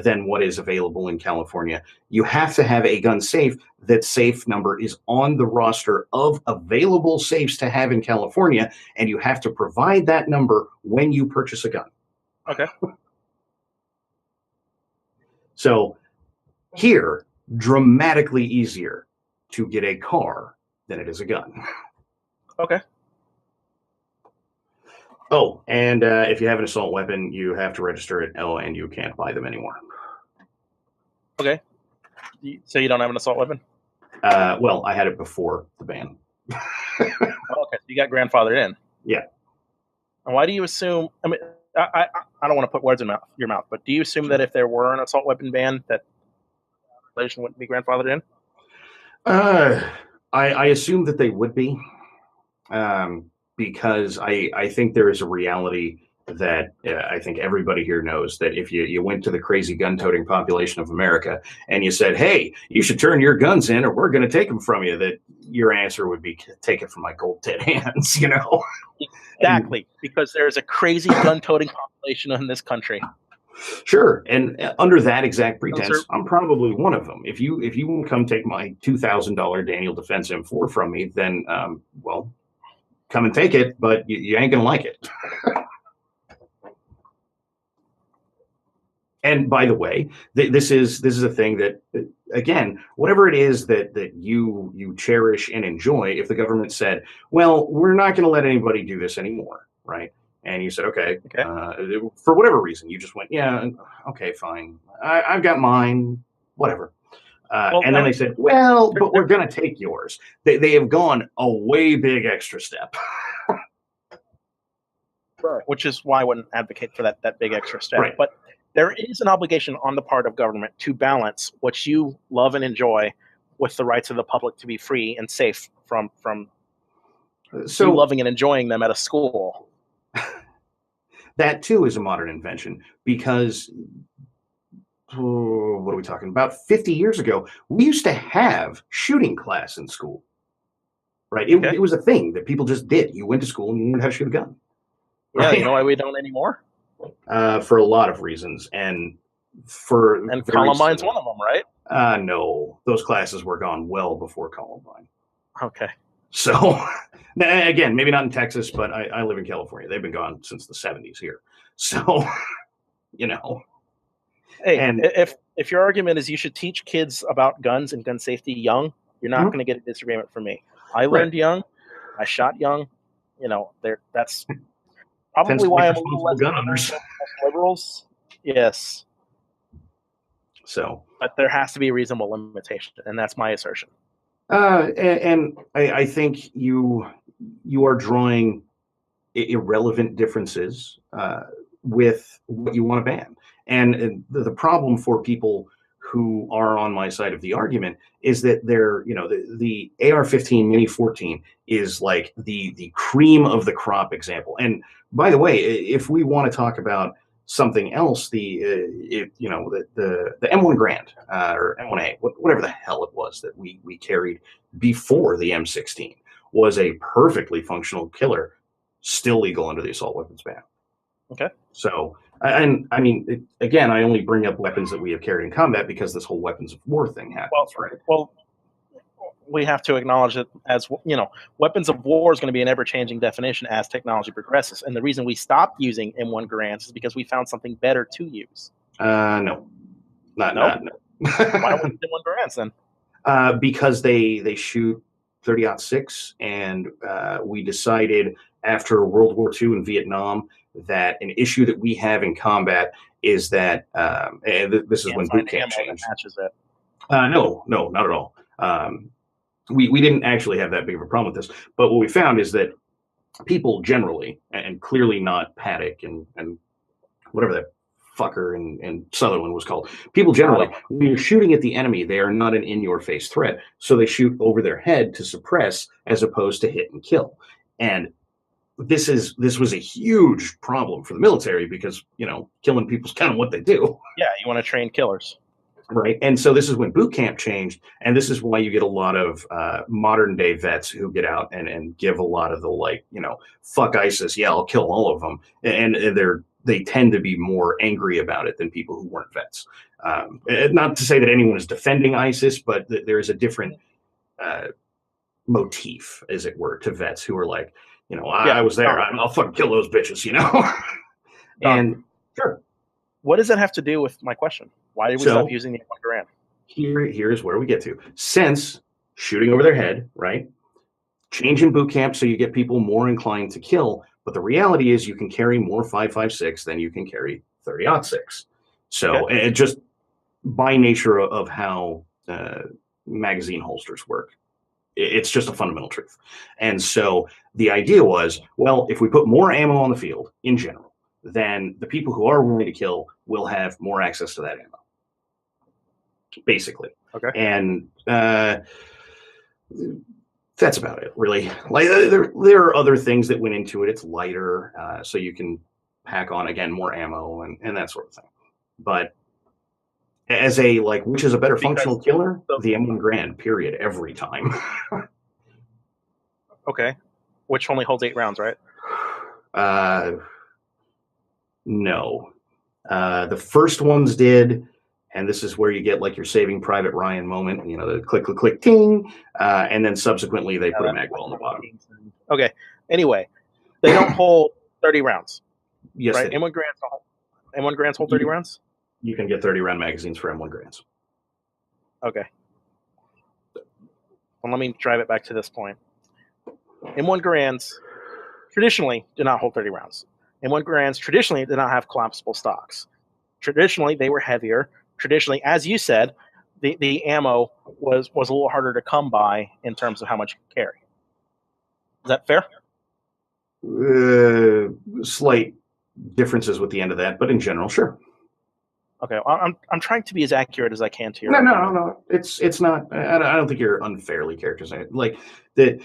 than what is available in California. You have to have a gun safe. That safe number is on the roster of available safes to have in California, and you have to provide that number when you purchase a gun. Okay. So here, dramatically easier to get a car than it is a gun. Okay. Oh, and if you have an assault weapon, you have to register it. Oh, and you can't buy them anymore. Okay. So you don't have an assault weapon? Well, I had it before the ban. Okay, so you got grandfathered in. Yeah. And why do you assume? I mean, I don't want to put words in your mouth, but do you assume that if there were an assault weapon ban, that legislation wouldn't be grandfathered in? I assume that they would be, because I think there is a reality that I think everybody here knows that if you went to the crazy gun-toting population of America and you said, hey, you should turn your guns in or we're going to take them from you, that your answer would be, take it from my cold dead hands, Exactly, because there's a crazy gun-toting population in this country. Sure, and under that exact pretense, I'm probably one of them. If you won't come take my $2,000 Daniel Defense M4 from me, then well, come and take it, but you ain't gonna like it. And by the way, this is a thing that, again, whatever it is that you cherish and enjoy, if the government said, well, we're not going to let anybody do this anymore, right? And you said, okay. For whatever reason, you just went, yeah, okay, fine. I've got mine, whatever. And then they said, well, but we're going to take yours. They have gone a way big extra step. Right. Which is why I wouldn't advocate for that big extra step. Right. But there is an obligation on the part of government to balance what you love and enjoy with the rights of the public to be free and safe from you loving and enjoying them at a school. That too is a modern invention because what are we talking about? 50 years ago, we used to have shooting class in school, right? It was a thing that people just did. You went to school and you knew how to shoot a gun. Right? Yeah, you know why we don't anymore? For a lot of reasons, and Columbine's one of them, right? No, those classes were gone well before Columbine. Okay. So Again, maybe not in Texas, but I live in California. They've been gone since the 70s here. So, you know, Hey, and if your argument is you should teach kids about guns and gun safety young, you're not Mhm. going to get a disagreement from me. I Right. learned young. I shot young. That's Tends probably to make why I'm a little responsible less gun liberal owners. than most liberals. Yes, So, but there has to be a reasonable limitation, and that's my assertion. and I think you are drawing irrelevant differences with what you want to ban. And the problem for people who are on my side of the argument is that they're, the AR-15 Mini 14 is like the cream of the crop example. And by the way, if we want to talk about something else, the M1 Grand or M1A, whatever the hell it was that we carried before the M16 was a perfectly functional killer, still legal under the assault weapons ban. Okay. So, and I mean, again, I only bring up weapons that we have carried in combat because this whole weapons of war thing happens, right? Well, we have to acknowledge that as weapons of war is going to be an ever-changing definition as technology progresses. And the reason we stopped using M1 Garands is because we found something better to use. No, no. no. Why don't we use M1 Garands then? Because they shoot 30-06, and we decided after World War II and Vietnam that an issue that we have in combat is that, and this is when boot camp changed. Matches it. No, not at all. We didn't actually have that big of a problem with this, but what we found is that people generally, and clearly not Paddock and whatever that fucker and Sutherland was called, people generally, when you're shooting at the enemy, they are not an in-your-face threat, so they shoot over their head to suppress as opposed to hit and kill. And this was a huge problem for the military because killing people's kind of what they do. Yeah, you want to train killers. Right. And so this is when boot camp changed. And this is why you get a lot of modern day vets who get out and give a lot of the fuck ISIS. Yeah, I'll kill all of them. And they tend to be more angry about it than people who weren't vets. Not to say that anyone is defending ISIS, but there is a different motif, as it were, to vets who are like, I was there. I'll fucking kill those bitches, And sure. What does that have to do with my question? Why did we stop using the M1 Garand? Here's where we get to. Since shooting over their head, right? Change in boot camp so you get people more inclined to kill. But the reality is you can carry more 5.56 than you can carry 30-06. So it just by nature of how magazine holsters work, it's just a fundamental truth. And so the idea was, well, if we put more ammo on the field in general, then the people who are willing to kill will have more access to that ammo. Basically. Okay. And that's about it, really. Like there are other things that went into it. It's lighter, so you can pack on again more ammo and that sort of thing. But as a which is a better functional killer, the M1 Garand, period, every time. Okay. Which only holds 8 rounds, right? No. The first ones did. And this is where you get your Saving Private Ryan moment, the click, click, click, ting. And then subsequently they put a magwell on the bottom. Okay. Anyway, they don't hold 30 rounds. Yes, right? M1 Garands hold 30 rounds? You can get 30-round magazines for M1 Garands. Okay. Well, let me drive it back to this point. M1 Garands traditionally do not hold 30 rounds. M1 Garands traditionally did not have collapsible stocks. Traditionally, they were heavier. Traditionally, as you said, the ammo was a little harder to come by in terms of how much you could carry. Is that fair? Slight differences with the end of that, but in general, sure. Okay, well, I'm trying to be as accurate as I can to your No. It's not. I don't think you're unfairly characterizing it.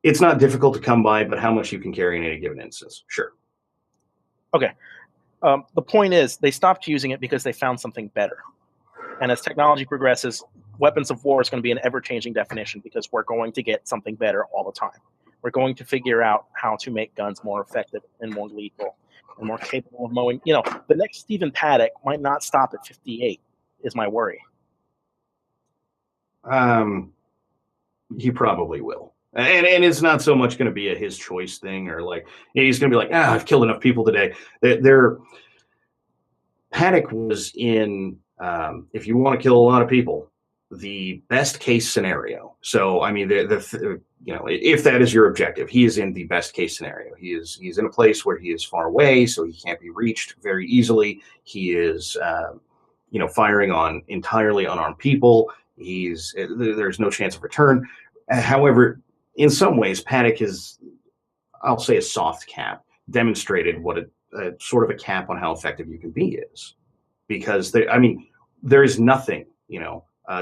It's not difficult to come by, but how much you can carry in any given instance, sure. Okay. The point is, they stopped using it because they found something better. And as technology progresses, weapons of war is going to be an ever-changing definition because we're going to get something better all the time. We're going to figure out how to make guns more effective and more lethal and more capable of mowing. The next Stephen Paddock might not stop at 58, is my worry. He probably will. And it's not so much going to be a his choice thing, or like he's going to be like, I've killed enough people today. They're Paddock was in, if you want to kill a lot of people, the best case scenario. So, I mean, if that is your objective, he is in the best case scenario. He's in a place where he is far away, so he can't be reached very easily. He is, firing on entirely unarmed people. There's no chance of return. However, in some ways, Paddock is, I'll say, a soft cap, demonstrated what a sort of a cap on how effective you can be is, because there is nothing,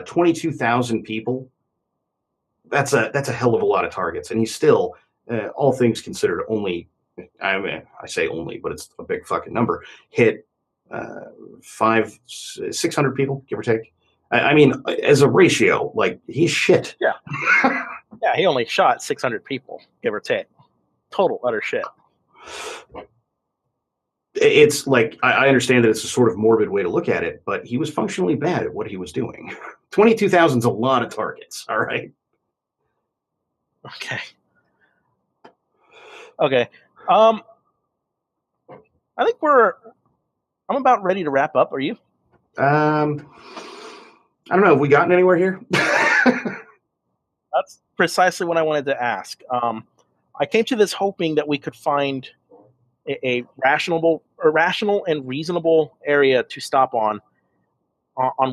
22,000 people. That's a hell of a lot of targets, and he's still, all things considered, only, I say only, but it's a big fucking number, hit 600 people, give or take. I mean, as a ratio, like, he's shit. Yeah. Yeah, he only shot 600 people, give or take. Total utter shit. It's like, I understand that it's a sort of morbid way to look at it, but he was functionally bad at what he was doing. 22,000 is a lot of targets, all right? Okay. I think I'm about ready to wrap up. Are you? I don't know. Have we gotten anywhere here? That's precisely what I wanted to ask. I came to this hoping that we could find a rational and reasonable area to stop on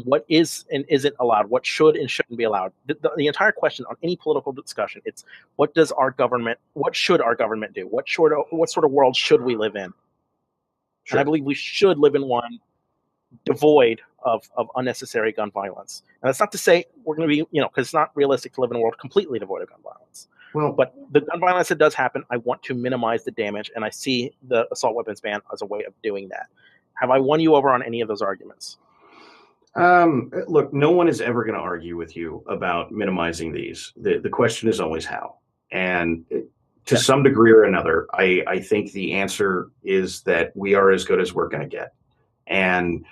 what is and isn't allowed, what should and shouldn't be allowed. The entire question on any political discussion, it's what should our government do? What sort of world should we live in? Sure. And I believe we should live in one devoid of unnecessary gun violence. And that's not to say we're going to be, because it's not realistic to live in a world completely devoid of gun violence. Well, but the gun violence that does happen, I want to minimize the damage, and I see the assault weapons ban as a way of doing that. Have I won you over on any of those arguments? Look, no one is ever going to argue with you about minimizing these. The question is always how. And to some degree or another, I think the answer is that we are as good as we're going to get. And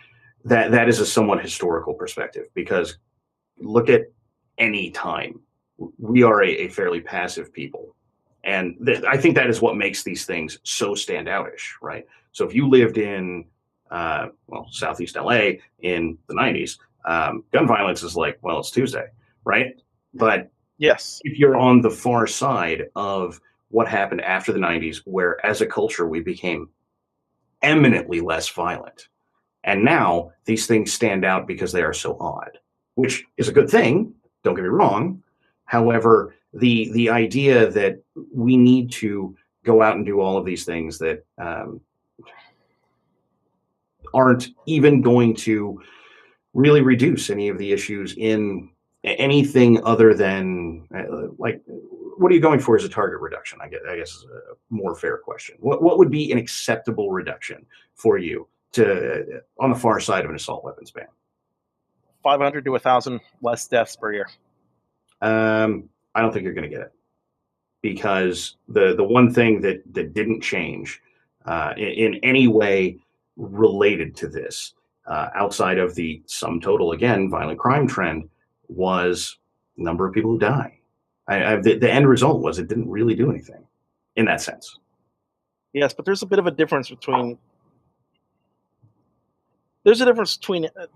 that is a somewhat historical perspective, because look at any time. We are a fairly passive people. And I think that is what makes these things so standoutish, right? So if you lived in, Southeast LA in the 90s, gun violence is like, well, it's Tuesday, right? But yes, if you're on the far side of what happened after the 90s, where as a culture we became eminently less violent, and now these things stand out because they are so odd, which is a good thing, don't get me wrong. However, the idea that we need to go out and do all of these things that aren't even going to really reduce any of the issues in anything other than, like, what are you going for as a target reduction? I guess is a more fair question. What would be an acceptable reduction for you on the far side of an assault weapons ban? 500 to 1,000 less deaths per year. I don't think you're going to get it, because the one thing that didn't change in any way related to this, outside of the sum total, again, violent crime trend, was the number of people who die. The end result was it didn't really do anything in that sense. Yes, but there's a bit of a difference between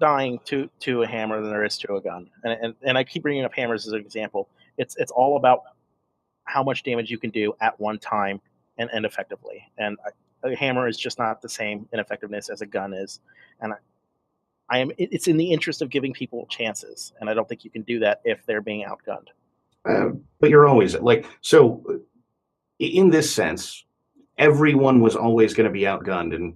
dying to a hammer than there is to a gun. And I keep bringing up hammers as an example. It's all about how much damage you can do at one time and effectively. And a hammer is just not the same in effectiveness as a gun is. And it's in the interest of giving people chances. And I don't think you can do that if they're being outgunned. But you're always so in this sense, everyone was always going to be outgunned in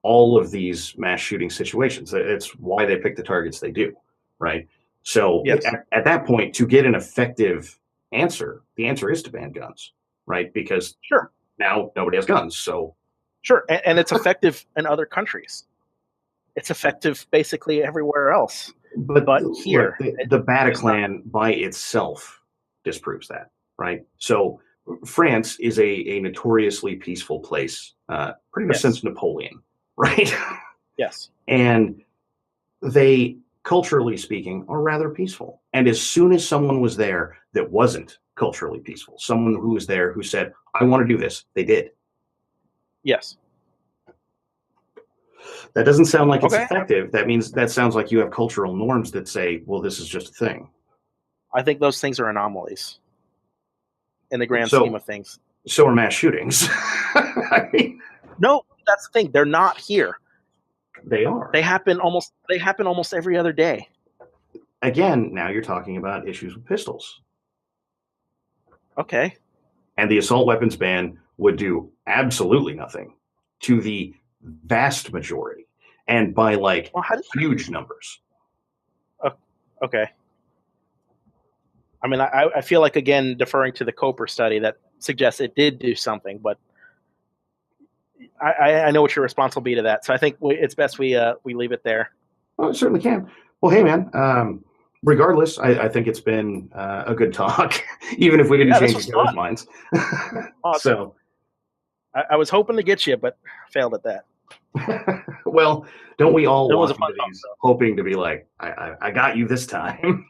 all of these mass shooting situations. It's why they pick the targets they do, right? So yes, at that point, to get an effective answer, the answer is to ban guns, right? Because sure, now nobody has guns. So sure, and it's effective in other countries. It's effective basically everywhere else. But here, the Bataclan by itself disproves that, right? So France is a notoriously peaceful place, pretty much since Napoleon, right? Yes. And they, culturally speaking, are rather peaceful. And as soon as someone was there that wasn't culturally peaceful. Someone who was there who said, I want to do this. They did. Yes. That doesn't sound like it's Okay. effective. That sounds like you have cultural norms that say, well, this is just a thing. I think those things are anomalies in the grand scheme So, of things. so are mass shootings. I mean, No, that's the thing. They're not here. they are. They happen almost every other day. Again, now you're talking about issues with pistols. Okay. And the assault weapons ban would do absolutely nothing to the vast majority, and by like Well, huge numbers. Okay. I mean, I feel like, again, deferring to the Coper study that suggests it did do something, but I know what your response will be to that. So I think it's best we leave it there. Well, it certainly can. Well, hey, man. Regardless, I think it's been a good talk, even if we didn't change each other's minds. Awesome. So, I was hoping to get you, but failed at that. well, don't we all It was walk a fun into these hoping to be like, I got you this time?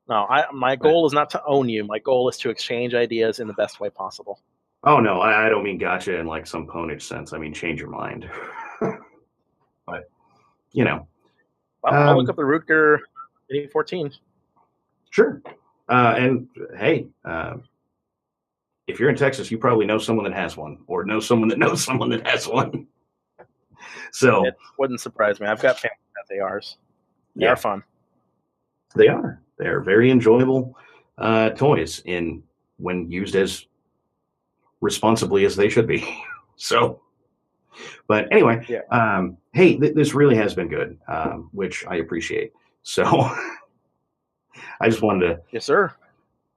No, my goal is not to own you. My goal is to exchange ideas in the best way possible. Oh, no, I don't mean gotcha in like some ponage sense. I mean, change your mind. But, you know. Well, I'll look up the Rutger 14. Sure. And hey, if you're in Texas, you probably know someone that has one, or know someone that knows someone that has one. So it wouldn't surprise me. I've got family that they are. They are fun. They are. They are very enjoyable toys when used as responsibly as they should be. So, but anyway, hey, this really has been good, which I appreciate. So I just wanted to. Yes, sir.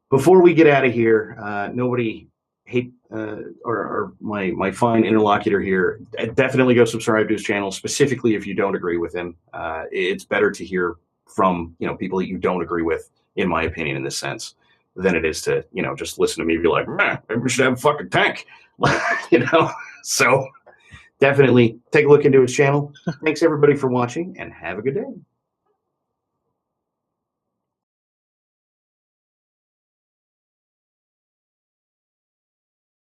Before we get out of here, nobody hate or my fine interlocutor here. Definitely go subscribe to his channel, specifically if you don't agree with him. It's better to hear from people that you don't agree with, in my opinion, in this sense, than it is to just listen to me be like, man, maybe we should have a fucking tank. So definitely take a look into his channel. Thanks everybody for watching, and have a good day.